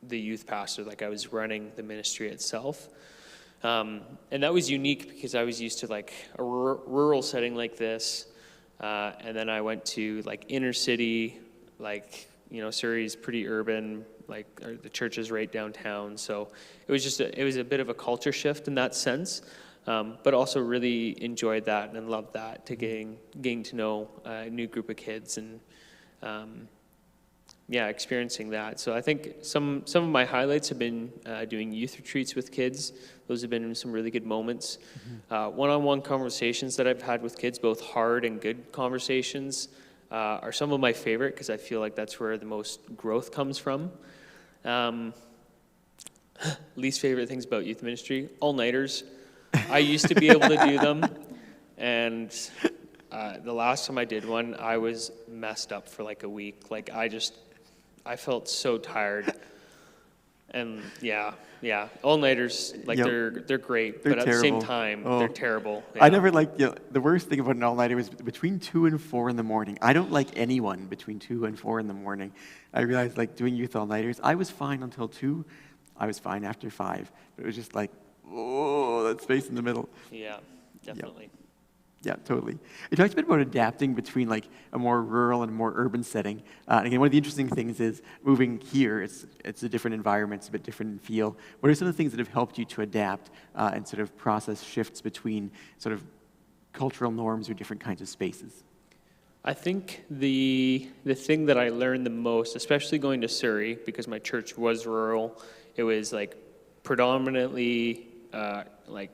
the youth pastor. Like, I was running the ministry itself. And that was unique because I was used to like a rural setting like this. And then I went to like inner city, like, Surrey's pretty urban, like the church is right downtown. So it was a bit of a culture shift in that sense. But also really enjoyed that and loved that, to getting to know a new group of kids and experiencing that. So I think some of my highlights have been doing youth retreats with kids. Those have been some really good moments. One-on-one conversations that I've had with kids, both hard and good conversations, are some of my favorite because I feel like that's where the most growth comes from. Least favorite things about youth ministry, all-nighters. I used to be able to do them, and the last time I did one, I was messed up for like a week. Like, I felt so tired. And all-nighters, like, Yep. they're great, They're but at the same terrible. time, Oh. they're terrible. I Yeah. never liked, the worst thing about an all-nighter was between 2 and 4 in the morning. I don't like anyone between 2 and 4 in the morning. I realized, like, doing youth all-nighters, I was fine until 2. I was fine after 5. But it was just like, oh, that space in the middle. Yeah, definitely. Yeah, totally. You talked a bit about adapting between like a more rural and a more urban setting. And again, one of the interesting things is moving here. It's a different environment, it's a bit different in feel. What are some of the things that have helped you to adapt and sort of process shifts between sort of cultural norms or different kinds of spaces? I think the thing that I learned the most, especially going to Surrey, because my church was rural, it was like predominantly like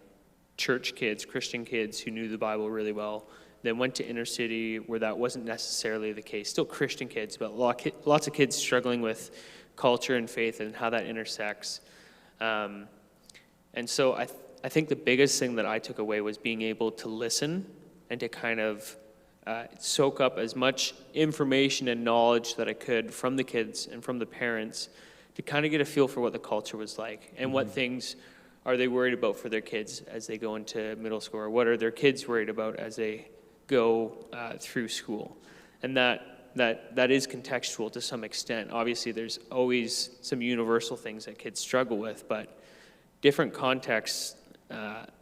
church kids, Christian kids who knew the Bible really well, then went to inner city where that wasn't necessarily the case. Still Christian kids, but lots of kids struggling with culture and faith and how that intersects. And so I think the biggest thing that I took away was being able to listen and to kind of soak up as much information and knowledge that I could from the kids and from the parents to kind of get a feel for what the culture was like and what things are they worried about for their kids as they go into middle school, or what are their kids worried about as they go through school. And that is contextual to some extent. Obviously, there's always some universal things that kids struggle with, but different contexts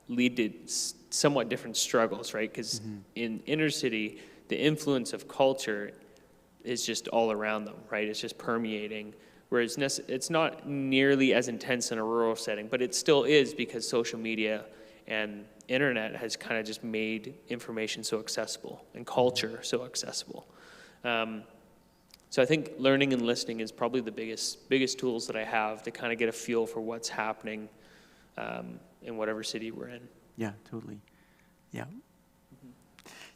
lead to somewhat different struggles, right? Because in inner city, the influence of culture is just all around them, right? It's just permeating. Whereas it's not nearly as intense in a rural setting, but it still is because social media and internet has kind of just made information so accessible and culture so accessible. So I think learning and listening is probably the biggest tools that I have to kind of get a feel for what's happening in whatever city we're in. Yeah, totally. Yeah.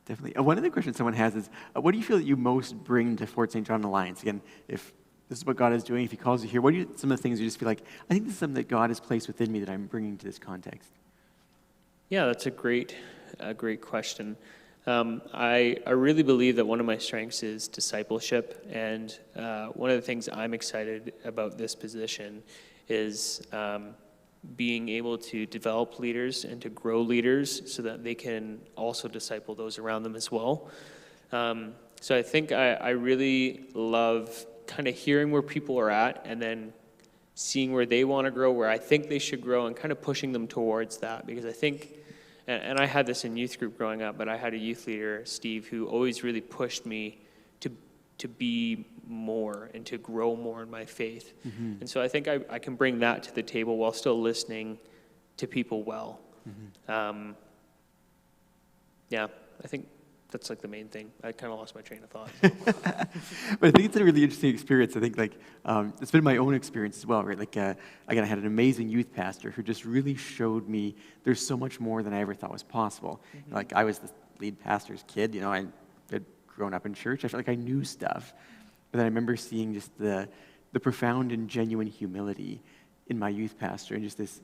Definitely. One of the questions someone has is, what do you feel that you most bring to Fort St. John Alliance? Again, if this is what God is doing, if he calls you here, what are some of the things you just feel like, I think this is something that God has placed within me that I'm bringing to this context? Yeah, that's a great question. I really believe that one of my strengths is discipleship, and one of the things I'm excited about this position is being able to develop leaders and to grow leaders so that they can also disciple those around them as well. So I think I really love kind of hearing where people are at and then seeing where they want to grow, where I think they should grow, and kind of pushing them towards that. Because I think, and I had this in youth group growing up, but I had a youth leader, Steve, who always really pushed me to be more and to grow more in my faith. And so I think I can bring that to the table while still listening to people well. Yeah, I think that's like the main thing. I kind of lost my train of thought. But I think it's a really interesting experience. I think it's been my own experience as well, right? Like, again, I had an amazing youth pastor who just really showed me there's so much more than I ever thought was possible. Like, I was the lead pastor's kid, I had grown up in church. I felt like I knew stuff. But then I remember seeing just the profound and genuine humility in my youth pastor and just this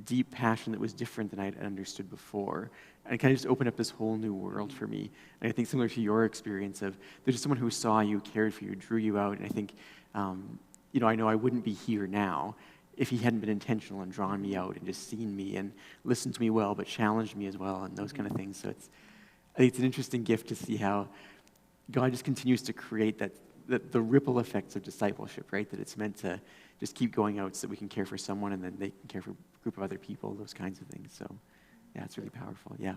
deep passion that was different than I had understood before. And it kind of just opened up this whole new world for me. And I think similar to your experience of, there's just someone who saw you, cared for you, drew you out. And I think, I know I wouldn't be here now if he hadn't been intentional and drawn me out and just seen me and listened to me well, but challenged me as well, and those kind of things. So I think it's an interesting gift to see how God just continues to create the ripple effects of discipleship, right? That it's meant to just keep going out so that we can care for someone and then they can care for a group of other people, those kinds of things. So, yeah, it's really powerful. Yeah.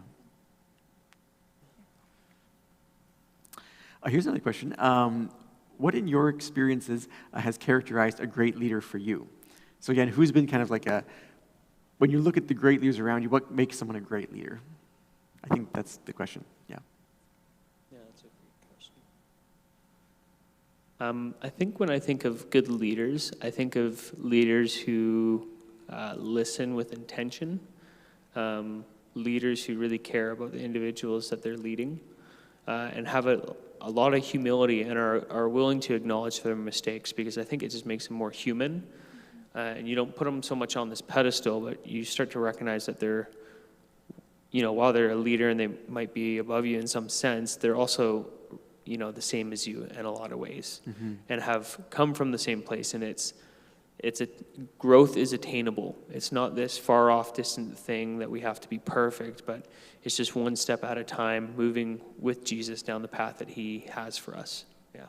Here's another question. What in your experiences has characterized a great leader for you? So again, who's been kind of like when you look at the great leaders around you, what makes someone a great leader? I think that's the question. Yeah. Yeah, that's a great question. I think when I think of good leaders, I think of leaders who listen with intention, leaders who really care about the individuals that they're leading, and have a lot of humility and are willing to acknowledge their mistakes, because I think it just makes them more human. And you don't put them so much on this pedestal, but you start to recognize that they're, while they're a leader and they might be above you in some sense, they're also, the same as you in a lot of ways, and have come from the same place. And growth is attainable. It's not this far off, distant thing that we have to be perfect, but it's just one step at a time, moving with Jesus down the path that he has for us. Yeah.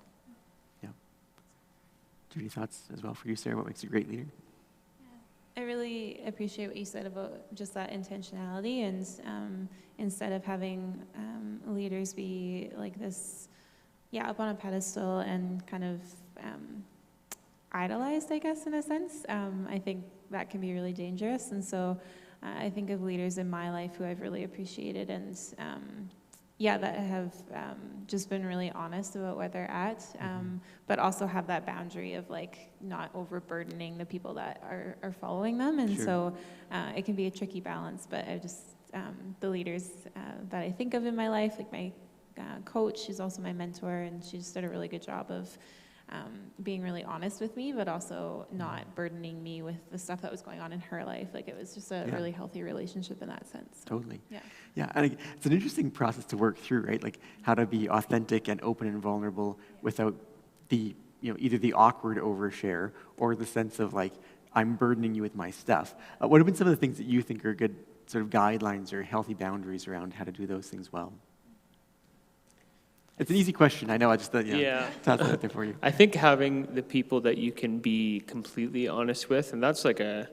Yeah. Do you have any thoughts as well for you, Sarah? What makes a great leader? I really appreciate what you said about just that intentionality, and instead of having leaders be like this, up on a pedestal and kind of idolized, I guess, in a sense. I think that can be really dangerous. And so I think of leaders in my life who I've really appreciated and, that have just been really honest about where they're at, but also have that boundary of like not overburdening the people that are following them. And Sure. So it can be a tricky balance, but I just, the leaders that I think of in my life, like my coach, who's also my mentor, and she just did a really good job of being really honest with me, but also not burdening me with the stuff that was going on in her life. Like, it was just a really healthy relationship in that sense. So, Totally. Yeah. Yeah, and it's an interesting process to work through, right? Like how to be authentic and open and vulnerable without the, either the awkward overshare or the sense of like, I'm burdening you with my stuff. What have been some of the things that you think are good sort of guidelines or healthy boundaries around how to do those things well? It's an easy question. I know. I just toss it out there for you. I think having the people that you can be completely honest with, and that's like a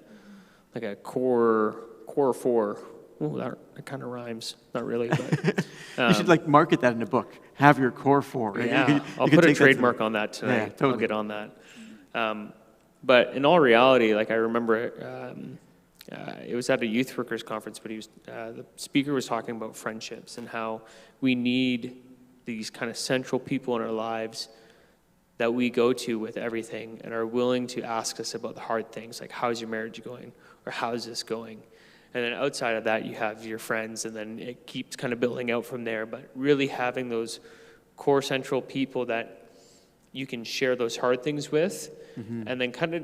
core four. Oh, that kind of rhymes. Not really, but you should market that in a book. Have your core four. Right? Yeah, I'll put a trademark on that tonight. Yeah, totally. I'll get on that. But in all reality, I remember it was at a youth workers conference, but the speaker was talking about friendships and how we need these kind of central people in our lives that we go to with everything and are willing to ask us about the hard things, like how's your marriage going, or how's this going? And then outside of that, you have your friends, and then it keeps kind of building out from there. But really having those core central people that you can share those hard things with, and then kind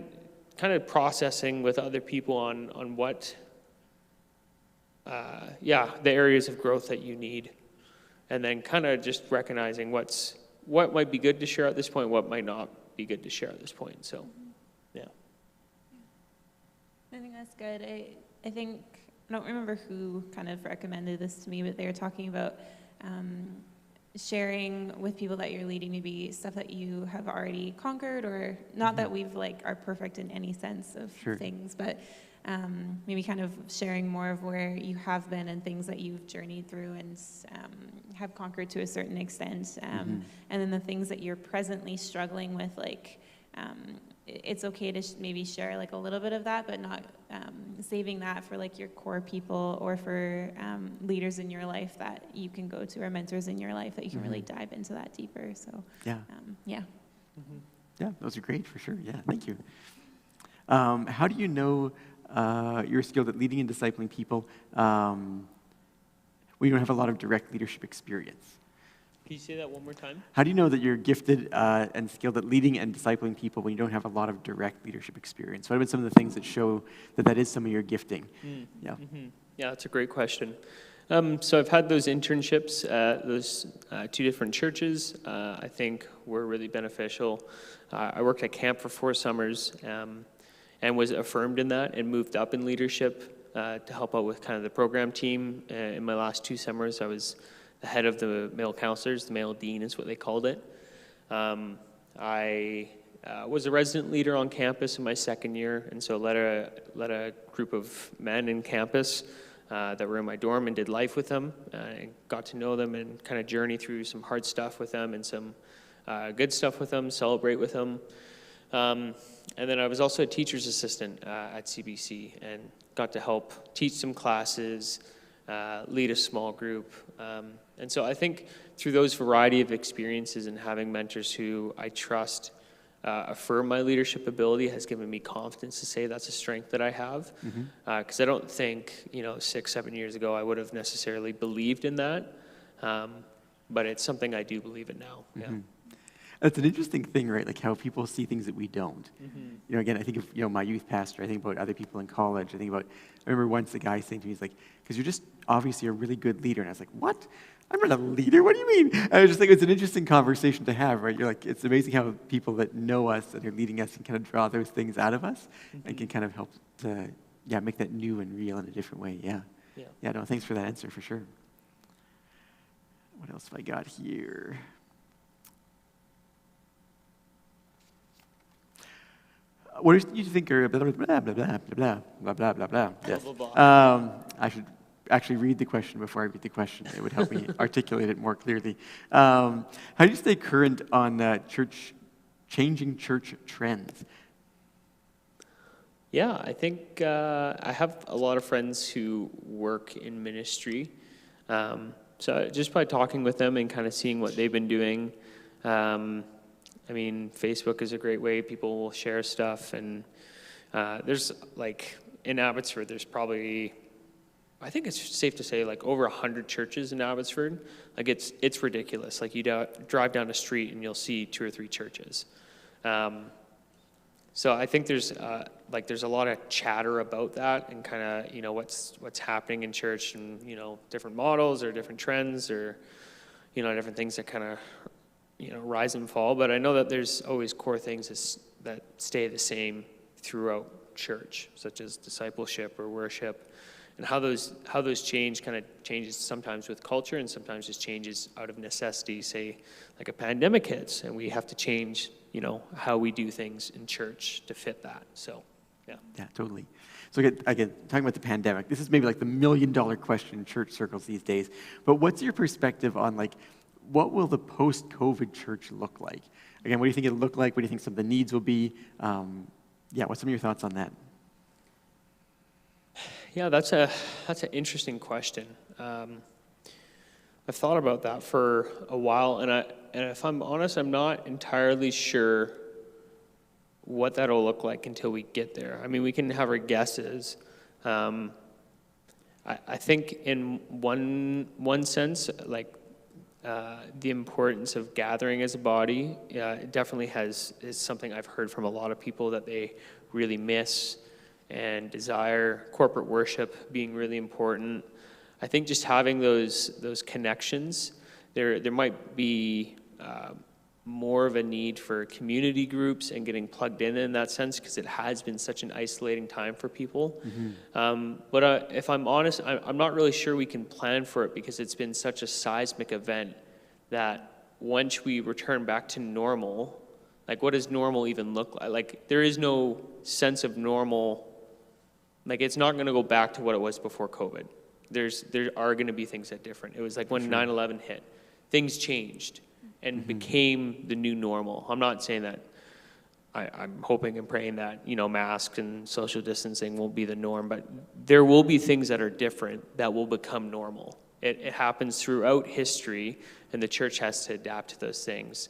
of processing with other people on what, the areas of growth that you need. And then kind of just recognizing what might be good to share at this point, what might not be good to share at this point. So, yeah. I think that's good. I think, I don't remember who kind of recommended this to me, but they were talking about sharing with people that you're leading maybe stuff that you have already conquered, or not that we've are perfect in any sense of things, but maybe kind of sharing more of where you have been and things that you've journeyed through and have conquered to a certain extent. And then the things that you're presently struggling with, it's okay to maybe share a little bit of that, but not saving that for your core people or for leaders in your life that you can go to, or mentors in your life that you can really dive into that deeper. So yeah, those are great for sure. Yeah, thank you. How do you know you're skilled at leading and discipling people when you don't have a lot of direct leadership experience? Can you say that one more time? How do you know that you're gifted and skilled at leading and discipling people when you don't have a lot of direct leadership experience? What have been some of the things that show that is some of your gifting? Yeah, that's a great question. So I've had those internships at those two different churches. I think were really beneficial. I worked at camp for 4 summers, and was affirmed in that and moved up in leadership to help out with kind of the program team. In my last 2 summers, I was the head of the male counselors. The male dean is what they called it. I was a resident leader on campus in my second year, and so led a group of men in campus that were in my dorm and did life with them, and got to know them and kind of journey through some hard stuff with them and some good stuff with them, celebrate with them. And then I was also a teacher's assistant at CBC and got to help teach some classes, lead a small group. And so I think through those variety of experiences and having mentors who I trust affirm my leadership ability has given me confidence to say that's a strength that I have. Because I don't think, 6-7 years ago I would have necessarily believed in that. But it's something I do believe in now. Yeah. That's an interesting thing, right? Like how people see things that we don't. Again, I think of, my youth pastor. I think about other people in college. I remember once a guy saying to me, he's like, because you're just obviously a really good leader. And I was like, what? I'm not a leader. What do you mean? And I just think it's an interesting conversation to have, right? You're like, it's amazing how people that know us and are leading us can kind of draw those things out of us and can kind of help to, make that new and real in a different way. Yeah, no, thanks for that answer, for sure. What else have I got here? What do you think are blah, blah, blah, blah, blah, blah, blah, blah, blah, blah. Yes. I should actually read the question before I read the question. It would help me articulate it more clearly. How do you stay current on changing church trends? Yeah, I think I have a lot of friends who work in ministry. So just by talking with them and kind of seeing what they've been doing, Facebook is a great way. People will share stuff, and there's in Abbotsford, there's probably, I think it's safe to say, over 100 churches in Abbotsford. It's ridiculous. You drive down a street and you'll see 2 or 3 churches. So I think there's a lot of chatter about that and kind of what's happening in church and different models or different trends or different things that kind of rise and fall. But I know that there's always core things that stay the same throughout church, such as discipleship or worship, and how those changes sometimes with culture and sometimes just changes out of necessity. Say, like a pandemic hits and we have to change, how we do things in church to fit that. So, yeah. Yeah, totally. So again, talking about the pandemic, this is maybe the $1 million question in church circles these days. But what's your perspective on what will the post-COVID church look like? Again, what do you think it'll look like? What do you think some of the needs will be? What's some of your thoughts on that? Yeah, that's an interesting question. I've thought about that for a while, and if I'm honest, I'm not entirely sure what that'll look like until we get there. I mean, we can have our guesses. I think in one sense, the importance of gathering as a body, it definitely is something I've heard from a lot of people that they really miss and desire. Corporate worship being really important. I think just having those connections, there might be more of a need for community groups and getting plugged in that sense, because it has been such an isolating time for people. But if I'm honest, I'm not really sure we can plan for it, because it's been such a seismic event that once we return back to normal, what does normal even look like? There is no sense of normal. It's not going to go back to what it was before COVID. There are going to be things that are different. It was like when 9/11 hit, things changed and became the new normal. I'm not saying that. I'm hoping and praying that masks and social distancing won't be the norm, but there will be things that are different that will become normal. It happens throughout history, and the church has to adapt to those things.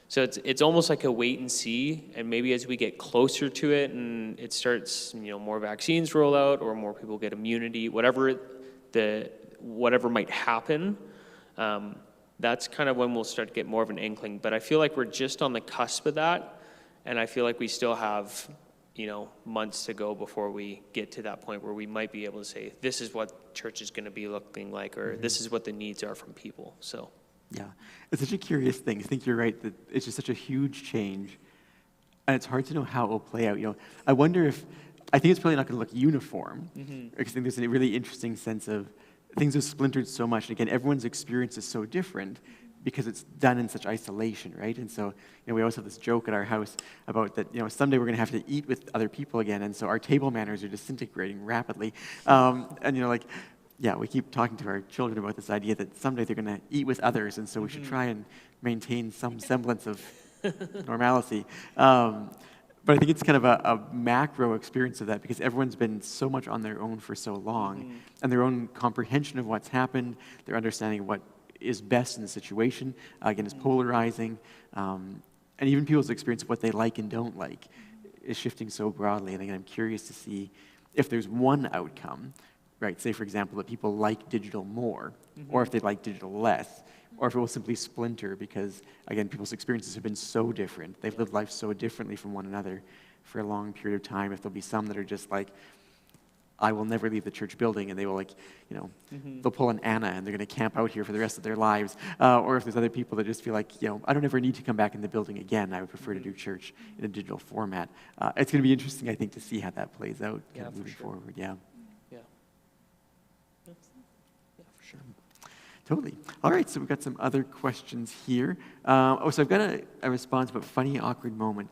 So it's almost like a wait and see, and maybe as we get closer to it and it starts, more vaccines roll out or more people get immunity, whatever might happen, that's kind of when we'll start to get more of an inkling. But I feel like we're just on the cusp of that, and I feel like we still have, months to go before we get to that point where we might be able to say, this is what church is going to be looking like, or this is what the needs are from people. So. Yeah, it's such a curious thing. I think you're right that it's just such a huge change. and it's hard to know how it will play out. I wonder if, I think it's probably not going to look uniform, because I think there's a really interesting sense of things have splintered so much. And again, everyone's experience is so different because it's done in such isolation, right? And so, we always have this joke at our house about that, someday we're going to have to eat with other people again, and so our table manners are disintegrating rapidly. And, we keep talking to our children about this idea that someday they're going to eat with others, and so we should try and maintain some semblance of normalcy. But I think it's kind of a macro experience of that, because everyone's been so much on their own for so long, and their own comprehension of what's happened, their understanding of what is best in the situation, again, is polarizing, and even people's experience of what they like and don't like is shifting so broadly. And again, I'm curious to see if there's one outcome, right? Say, for example, that people like digital more, or if they like digital less, or if it will simply splinter because, again, people's experiences have been so different. They've lived life so differently from one another for a long period of time. If there'll be some that are just like, I will never leave the church building, and they will they'll pull an Anna, and they're going to camp out here for the rest of their lives. Or if there's other people that just feel like, I don't ever need to come back in the building again. I would prefer to do church in a digital format. It's going to be interesting, I think, to see how that plays out moving forward. Yeah. For sure. Totally. All right, so we've got some other questions here. So I've got a response about funny, awkward moment.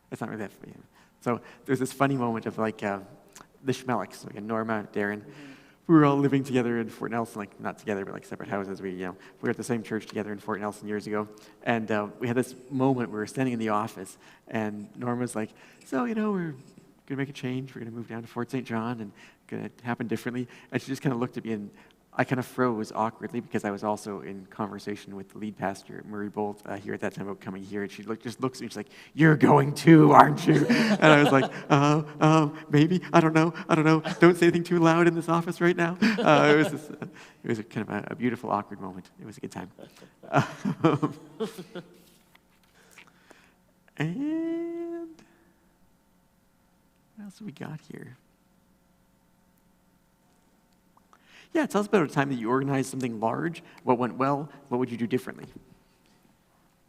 It's not really that funny. So there's this funny moment of the Schmelicks, Norma, Darren. We were all living together in Fort Nelson, not together, but separate houses. We were at the same church together in Fort Nelson years ago. And we had this moment where we were standing in the office, and Norma's like, so, we're going to make a change. We're going to move down to Fort St. John, and it's going to happen differently. And she just kind of looked at me, and I kind of froze awkwardly because I was also in conversation with the lead pastor, Murray Bolt, here at that time about coming here. And she just looks at me, she's like, you're going too, aren't you? And I was like, maybe, I don't know. Don't say anything too loud in this office right now. It was kind of a beautiful, awkward moment. It was a good time. And what else have we got here? Yeah, tell us about a time that you organized something large. What went well? What would you do differently?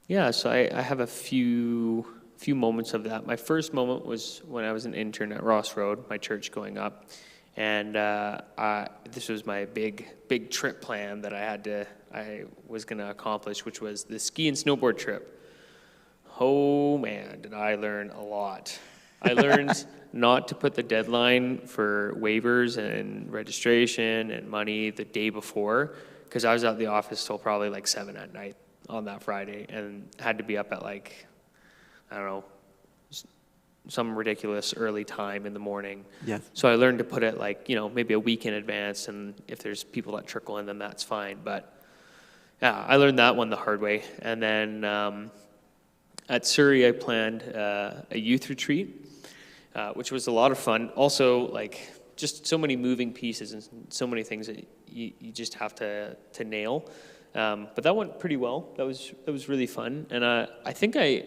Yeah, so I have a few moments of that. My first moment was when I was an intern at Ross Road, my church going up, and this was my big trip plan that I was going to accomplish, which was the ski and snowboard trip. Oh man, did I learn a lot. I learned not to put the deadline for waivers and registration and money the day before, because I was at the office till probably 7 at night on that Friday and had to be up at I don't know, some ridiculous early time in the morning. Yes. So I learned to put it maybe a week in advance, and if there's people that trickle in, then that's fine. But yeah, I learned that one the hard way. And then at Surrey, I planned a youth retreat, which was a lot of fun. Also, just so many moving pieces and so many things that you just have to nail. But that went pretty well. That was really fun, and I think I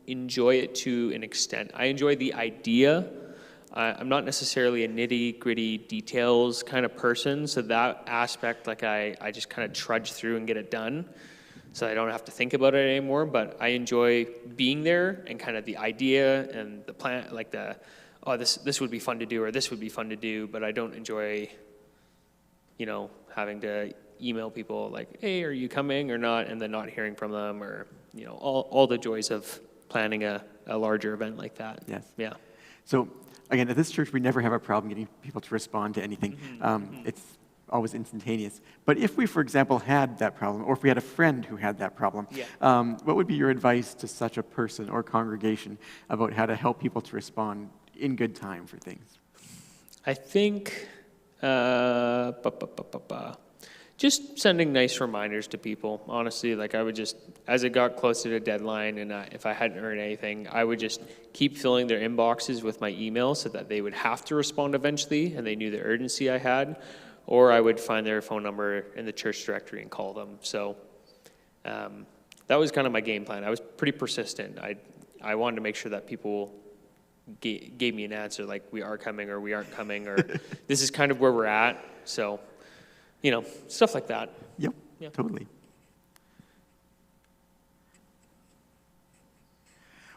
enjoy it to an extent. I enjoy the idea. I'm not necessarily a nitty-gritty details kind of person, so that aspect, I just kind of trudge through and get it done, so I don't have to think about it anymore. But I enjoy being there and kind of the idea and the plan, this would be fun to do, or this would be fun to do. But I don't enjoy, having to email people hey, are you coming or not, and then not hearing from them, or all the joys of planning a larger event like that. Yes. Yeah. So again, at this church, we never have a problem getting people to respond to anything. It's always instantaneous. But if we, for example, had that problem, or if we had a friend who had that problem, what would be your advice to such a person or congregation about how to help people to respond in good time for things? I think just sending nice reminders to people. Honestly, I would just, as it got closer to deadline, and if I hadn't heard anything, I would just keep filling their inboxes with my email so that they would have to respond eventually, and they knew the urgency I had. Or I would find their phone number in the church directory and call them. So that was kind of my game plan. I was pretty persistent. I wanted to make sure that people gave me an answer, we are coming or we aren't coming, or this is kind of where we're at. So stuff like that. Yep, Yeah. totally.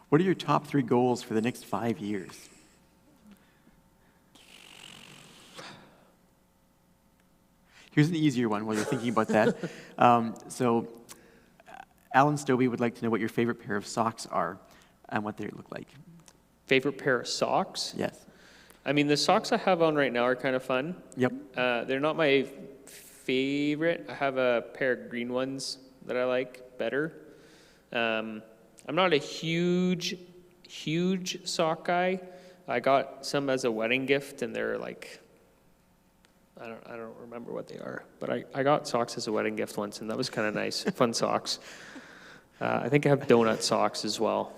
What are your top 3 goals for the next 5 years? Here's an easier one while you're thinking about that. So Alan Stobie would like to know what your favorite pair of socks are and what they look like. Favorite pair of socks? Yes. I mean, the socks I have on right now are kind of fun. Yep. They're not my favorite. I have a pair of green ones that I like better. I'm not a huge sock guy. I got some as a wedding gift, and they're like, I don't remember what they are, but I got socks as a wedding gift once, and that was kind of nice. Fun socks. I think I have donut socks as well.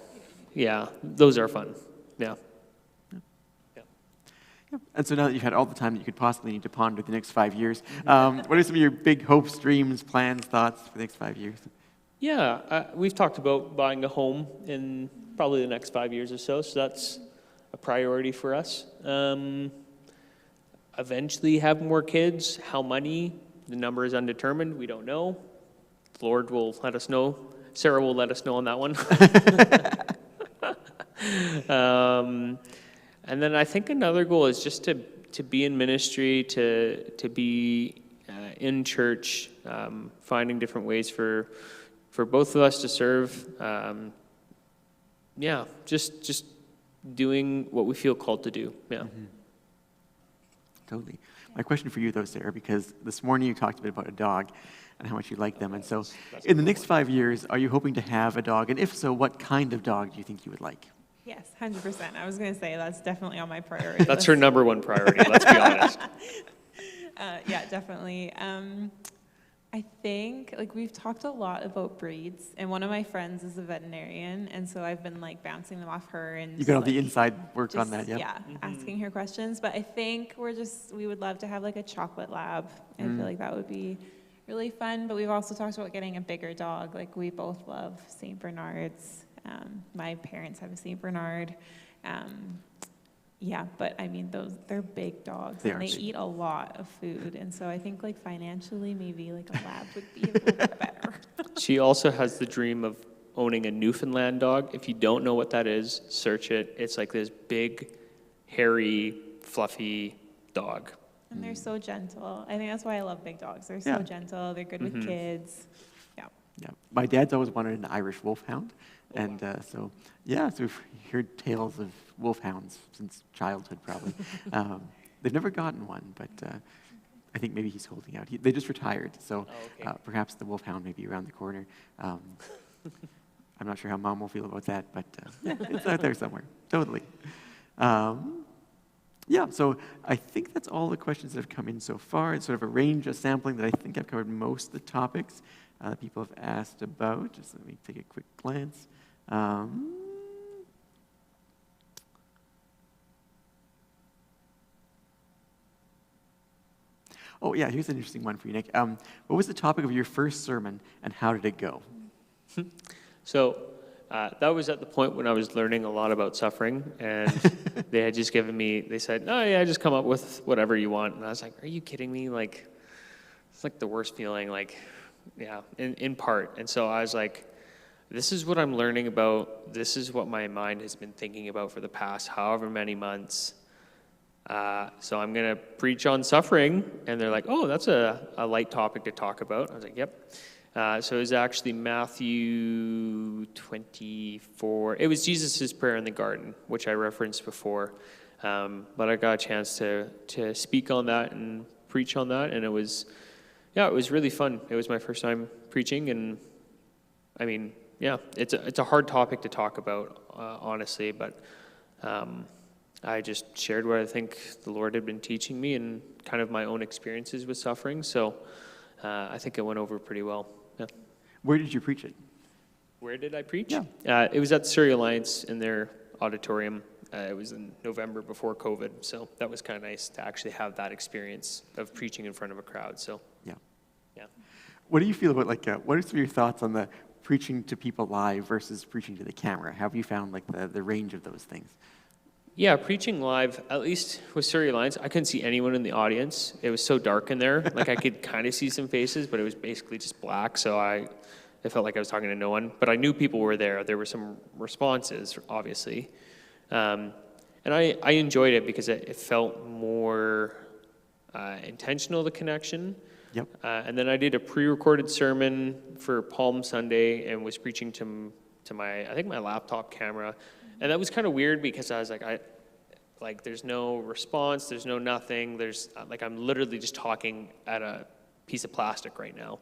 Yeah, those are fun. Yeah. Yep. And so now that you've had all the time that you could possibly need to ponder the next 5 years, what are some of your big hopes, dreams, plans, thoughts for the next 5 years? Yeah, we've talked about buying a home in probably the next 5 years or so that's a priority for us. Eventually have more kids. How many? The number is undetermined. We don't know. The Lord will let us know. Sarah will let us know on that one. And then I think another goal is just to be in ministry, to be in church, finding different ways for both of us to serve. Just doing what we feel called to do. Yeah. Mm-hmm. Totally. My question for you, though, Sarah, because this morning you talked a bit about a dog and how much you like them. And so in the next 5 years, are you hoping to have a dog? And if so, what kind of dog do you think you would like? Yes, 100%. I was going to say that's definitely on my priority That's list. her number one priority, let's be honest. Yeah, definitely. I think, we've talked a lot about breeds, and one of my friends is a veterinarian, and so I've been, bouncing them off her and You got all the inside work on that, yeah? Yeah, asking her questions. But I think we would love to have, a chocolate lab. I feel like that would be really fun. But we've also talked about getting a bigger dog. We both love St. Bernards. My parents have a St. Bernard. Yeah, but I mean, they're big dogs, and they eat a lot of food. And so I think financially, maybe a lab would be a little bit better. She also has the dream of owning a Newfoundland dog. If you don't know what that is, search it. It's this big, hairy, fluffy dog. And they're so gentle. I think that's why I love big dogs. They're so gentle. They're good with kids. Yeah. Yeah. My dad's always wanted an Irish wolfhound. And so we've heard tales of wolfhounds since childhood, probably. They've never gotten one, but I think maybe he's holding out. They just retired, so perhaps the wolfhound may be around the corner. I'm not sure how Mom will feel about that, but it's out there somewhere. Totally. So I think that's all the questions that have come in so far. It's sort of a range, a sampling that I think I've covered most of the topics that people have asked about. Just let me take a quick glance. Here's an interesting one for you, Nick. What was the topic of your first sermon, and how did it go? So that was at the point when I was learning a lot about suffering, and they had just given me, they said, "Oh yeah, just come up with whatever you want." And I was like, "Are you kidding me? It's the worst feeling, in part." And so I was like, this is what I'm learning about. This is what my mind has been thinking about for the past however many months. So I'm going to preach on suffering. And they're like, "Oh, that's a light topic to talk about." I was like, "Yep." So it was actually Matthew 24. It was Jesus' prayer in the garden, which I referenced before. But I got a chance to speak on that and preach on that. And it was really fun. It was my first time preaching. And I mean, it's a hard topic to talk about, honestly, but I just shared what I think the Lord had been teaching me and kind of my own experiences with suffering. So I think it went over pretty well. Yeah. Where did you preach it? Where did I preach? Yeah. It was at the Surrey Alliance in their auditorium. It was in November before COVID, so that was kind of nice to actually have that experience of preaching in front of a crowd. So yeah. What do you feel about what are some of your thoughts on the preaching to people live versus preaching to the camera? How have you found the range of those things? Yeah, preaching live, at least with Surrey Alliance, I couldn't see anyone in the audience. It was so dark in there. Like, I could kind of see some faces, but it was basically just black, so it felt like I was talking to no one. But I knew people were there. There were some responses, obviously. And I enjoyed it because it felt more intentional, the connection. Yep. And then I did a pre-recorded sermon for Palm Sunday and was preaching to my, I think, my laptop camera. And that was kind of weird because I was like, there's no response, there's no nothing, I'm literally just talking at a piece of plastic right now.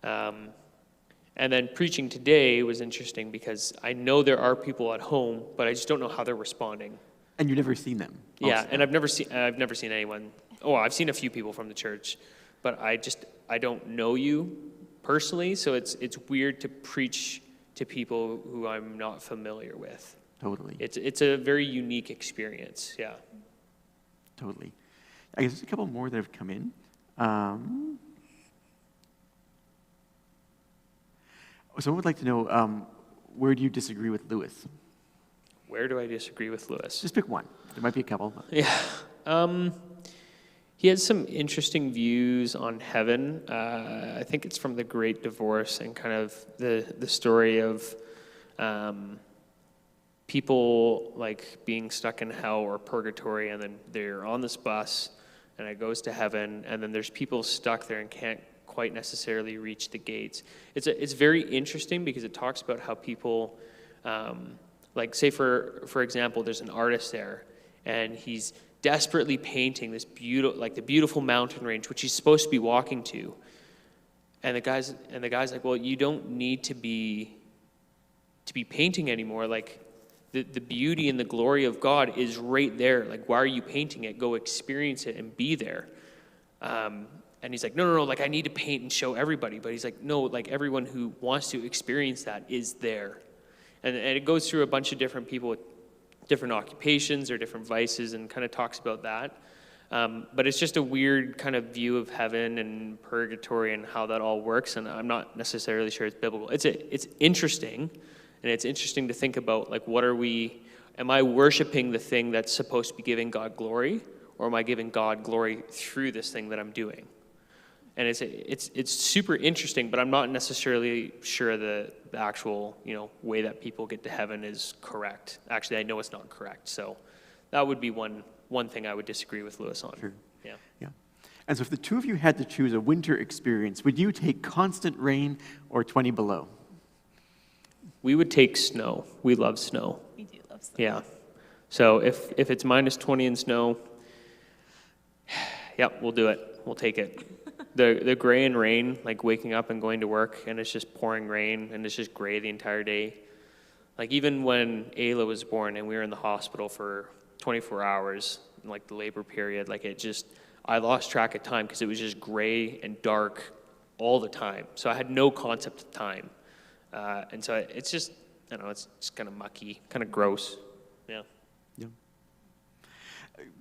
And then preaching today was interesting because I know there are people at home, but I just don't know how they're responding. And you've never seen them? Yeah, Also. and I've never seen anyone. Oh, I've seen a few people from the church, but I don't know you personally, so it's weird to preach to people who I'm not familiar with. Totally. It's a very unique experience, yeah. Totally. I guess there's a couple more that have come in. Someone would like to know, where do you disagree with Lewis? Where do I disagree with Lewis? Just pick one. There might be a couple. Yeah. He has some interesting views on heaven. I think it's from the Great Divorce and kind of the story of people like being stuck in hell or purgatory, and then they're on this bus and it goes to heaven, and then there's people stuck there and can't quite necessarily reach the gates. It's very interesting because it talks about how people, like say for example, there's an artist there and he's desperately painting this the beautiful mountain range, which he's supposed to be walking to. And the guy's like, well, you don't need to be painting anymore. Like the beauty and the glory of God is right there. Like, why are you painting it? Go experience it and be there. And he's like, no, like I need to paint and show everybody. But he's like, no, like everyone who wants to experience that is there. And it goes through a bunch of different people with different occupations or different vices and kind of talks about that. But it's just a weird kind of view of heaven and purgatory and how that all works, and I'm not necessarily sure it's biblical. It's interesting, and it's interesting to think about, like, am I worshiping the thing that's supposed to be giving God glory, or am I giving God glory through this thing that I'm doing? And it's super interesting, but I'm not necessarily sure the actual, way that people get to heaven is correct. Actually, I know it's not correct, so that would be one thing I would disagree with Lewis on. Sure. Yeah. And so if the two of you had to choose a winter experience, would you take constant rain or 20 below? We would take snow. We love snow. We do love snow. Yeah. So if it's minus 20 in snow, yep, we'll do it. We'll take it. The gray and rain, like waking up and going to work, and it's just pouring rain, and it's just gray the entire day. Like even when Ayla was born and we were in the hospital for 24 hours, like the labor period, like I lost track of time because it was just gray and dark all the time. So I had no concept of time. And so it's just, I don't know, it's just kind of mucky, kind of gross. Yeah. Yeah.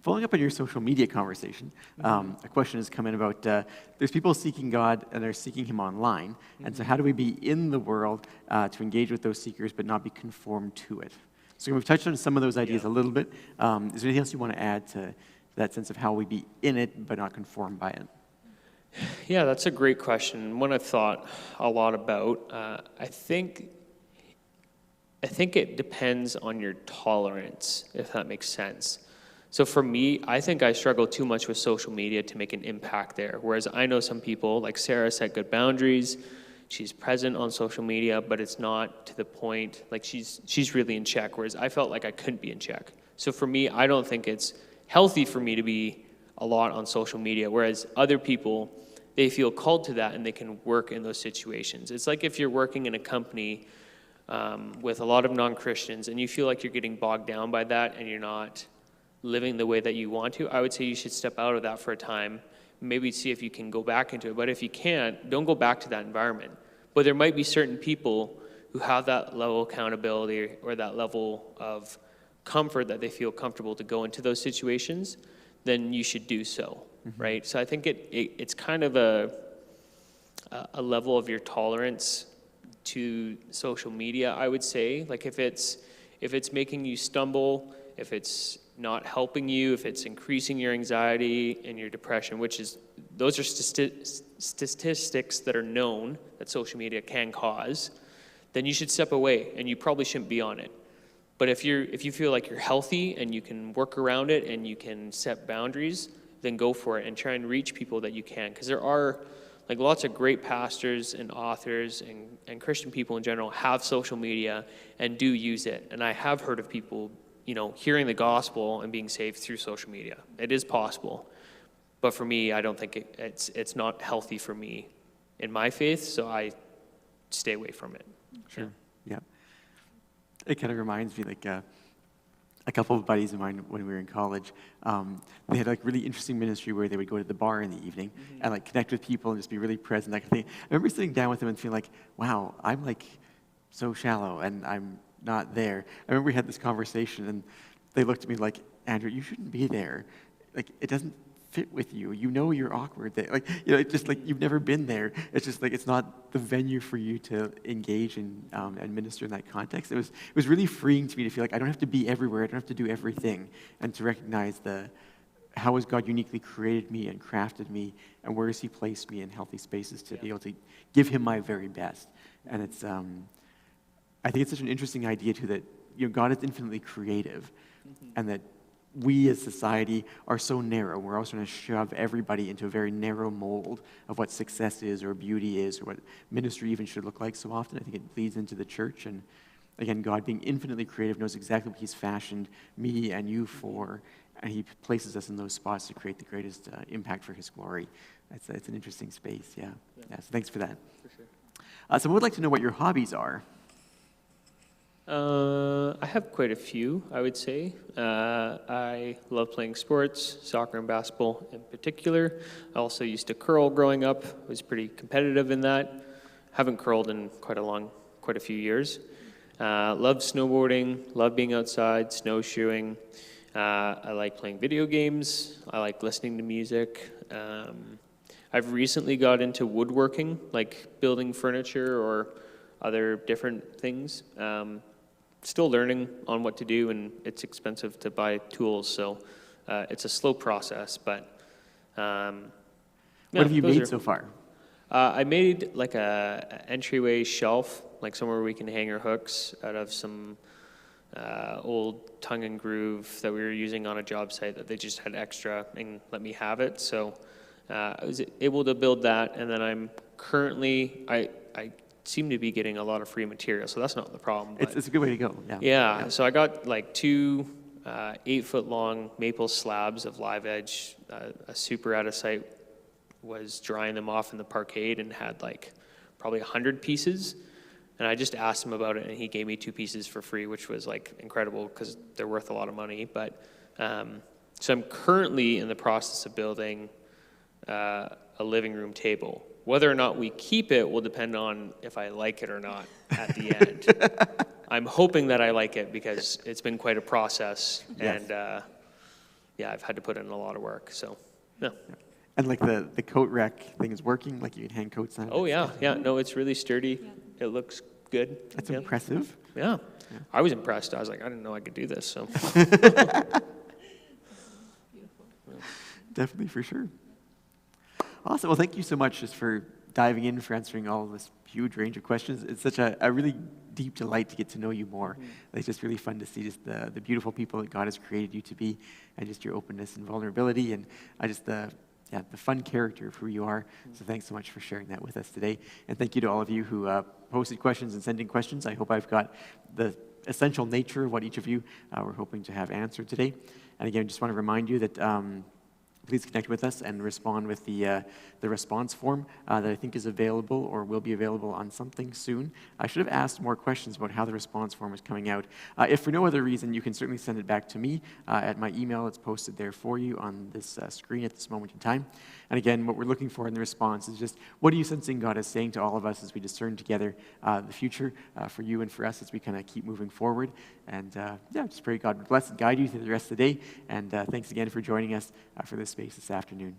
Following up on your social media conversation, a question has come in about there's people seeking God and they're seeking Him online. And so how do we be in the world to engage with those seekers but not be conformed to it? So we've touched on some of those ideas a little bit. Is there anything else you want to add to that sense of how we be in it but not conformed by it? Yeah, that's a great question. One I've thought a lot about. I think it depends on your tolerance, if that makes sense. So for me, I think I struggle too much with social media to make an impact there. Whereas I know some people, like Sarah, set good boundaries. She's present on social media, but it's not to the point, like she's really in check, whereas I felt like I couldn't be in check. So for me, I don't think it's healthy for me to be a lot on social media, whereas other people, they feel called to that and they can work in those situations. It's like if you're working in a company with a lot of non-Christians and you feel like you're getting bogged down by that and you're not living the way that you want to, I would say you should step out of that for a time, maybe see if you can go back into it. But if you can't, don't go back to that environment. But there might be certain people who have that level of accountability or that level of comfort that they feel comfortable to go into those situations, then you should do so, right? So I think it's kind of a level of your tolerance to social media, I would say. Like if it's making you stumble, if it's not helping you, if it's increasing your anxiety and your depression, those are statistics that are known that social media can cause, then you should step away, and you probably shouldn't be on it. But if you feel like you're healthy and you can work around it and you can set boundaries, then go for it and try and reach people that you can. Because there are like lots of great pastors and authors and Christian people in general have social media and do use it. And I have heard of people, hearing the gospel and being saved through social media. It is possible. But for me, I don't think it's not healthy for me in my faith, so I stay away from it. Sure. Yeah. It kind of reminds me, like, a couple of buddies of mine when we were in college, they had like really interesting ministry where they would go to the bar in the evening and like connect with people and just be really present, that kind of thing. I remember sitting down with them and feeling like, wow, I'm like so shallow and I'm not there. I remember we had this conversation and they looked at me like, Andrew, you shouldn't be there. Like, it doesn't fit with you. You're awkward there. Like, it's just like you've never been there. It's just like it's not the venue for you to engage and minister in that context. It was really freeing to me to feel like I don't have to be everywhere. I don't have to do everything, and to recognize how has God uniquely created me and crafted me, and where has He placed me in healthy spaces to be able to give Him my very best. And it's I think it's such an interesting idea too that God is infinitely creative, and that we as society are so narrow. We're also trying to shove everybody into a very narrow mold of what success is or beauty is or what ministry even should look like so often. I think it bleeds into the church. And again, God being infinitely creative knows exactly what He's fashioned me and you for, and He places us in those spots to create the greatest impact for His glory. It's an interesting space, yeah. So thanks for that. For sure. So I would like to know what your hobbies are. I have quite a few, I would say. I love playing sports, soccer and basketball in particular. I also used to curl growing up. I was pretty competitive in that. Haven't curled in quite a few years. Love snowboarding, love being outside, snowshoeing. I like playing video games. I like listening to music. I've recently got into woodworking, like building furniture or other different things. Still learning on what to do, and it's expensive to buy tools, so it's a slow process, but what have you made so far? I made like a entryway shelf, like somewhere we can hang our hooks out of some old tongue and groove that we were using on a job site that they just had extra and let me have it. So I was able to build that, and then I'm currently, I seem to be getting a lot of free material, so that's not the problem. It's a good way to go. Yeah. So I got like 2 8-foot-long maple slabs of live edge. A super at a site was drying them off in the parkade and had like probably 100 pieces. And I just asked him about it, and he gave me 2 pieces for free, which was like incredible because they're worth a lot of money. But so I'm currently in the process of building a living room table. Whether or not we keep it will depend on if I like it or not at the end. I'm hoping that I like it because it's been quite a process, and I've had to put in a lot of work. So, yeah. And like the coat rack thing is working, like you can hang coats on it. Oh yeah. No, it's really sturdy. It looks good. That's impressive. Yeah. I was impressed. I was like, I didn't know I could do this. So. Definitely, for sure. Awesome. Well, thank you so much just for diving in, for answering all of this huge range of questions. It's such a really deep delight to get to know you more. It's just really fun to see just the beautiful people that God has created you to be, and just your openness and vulnerability, and just the fun character of who you are. So thanks so much for sharing that with us today. And thank you to all of you who posted questions and sent in questions. I hope I've got the essential nature of what each of you were hoping to have answered today. And again, I just want to remind you that please connect with us and respond with the response form that I think is available or will be available on something soon. I should have asked more questions about how the response form is coming out. If for no other reason, you can certainly send it back to me at my email. It's posted there for you on this screen at this moment in time. And again, what we're looking for in the response is just, what are you sensing God is saying to all of us as we discern together the future for you and for us as we kind of keep moving forward. And just pray God would bless and guide you through the rest of the day. And thanks again for joining us for this space this afternoon.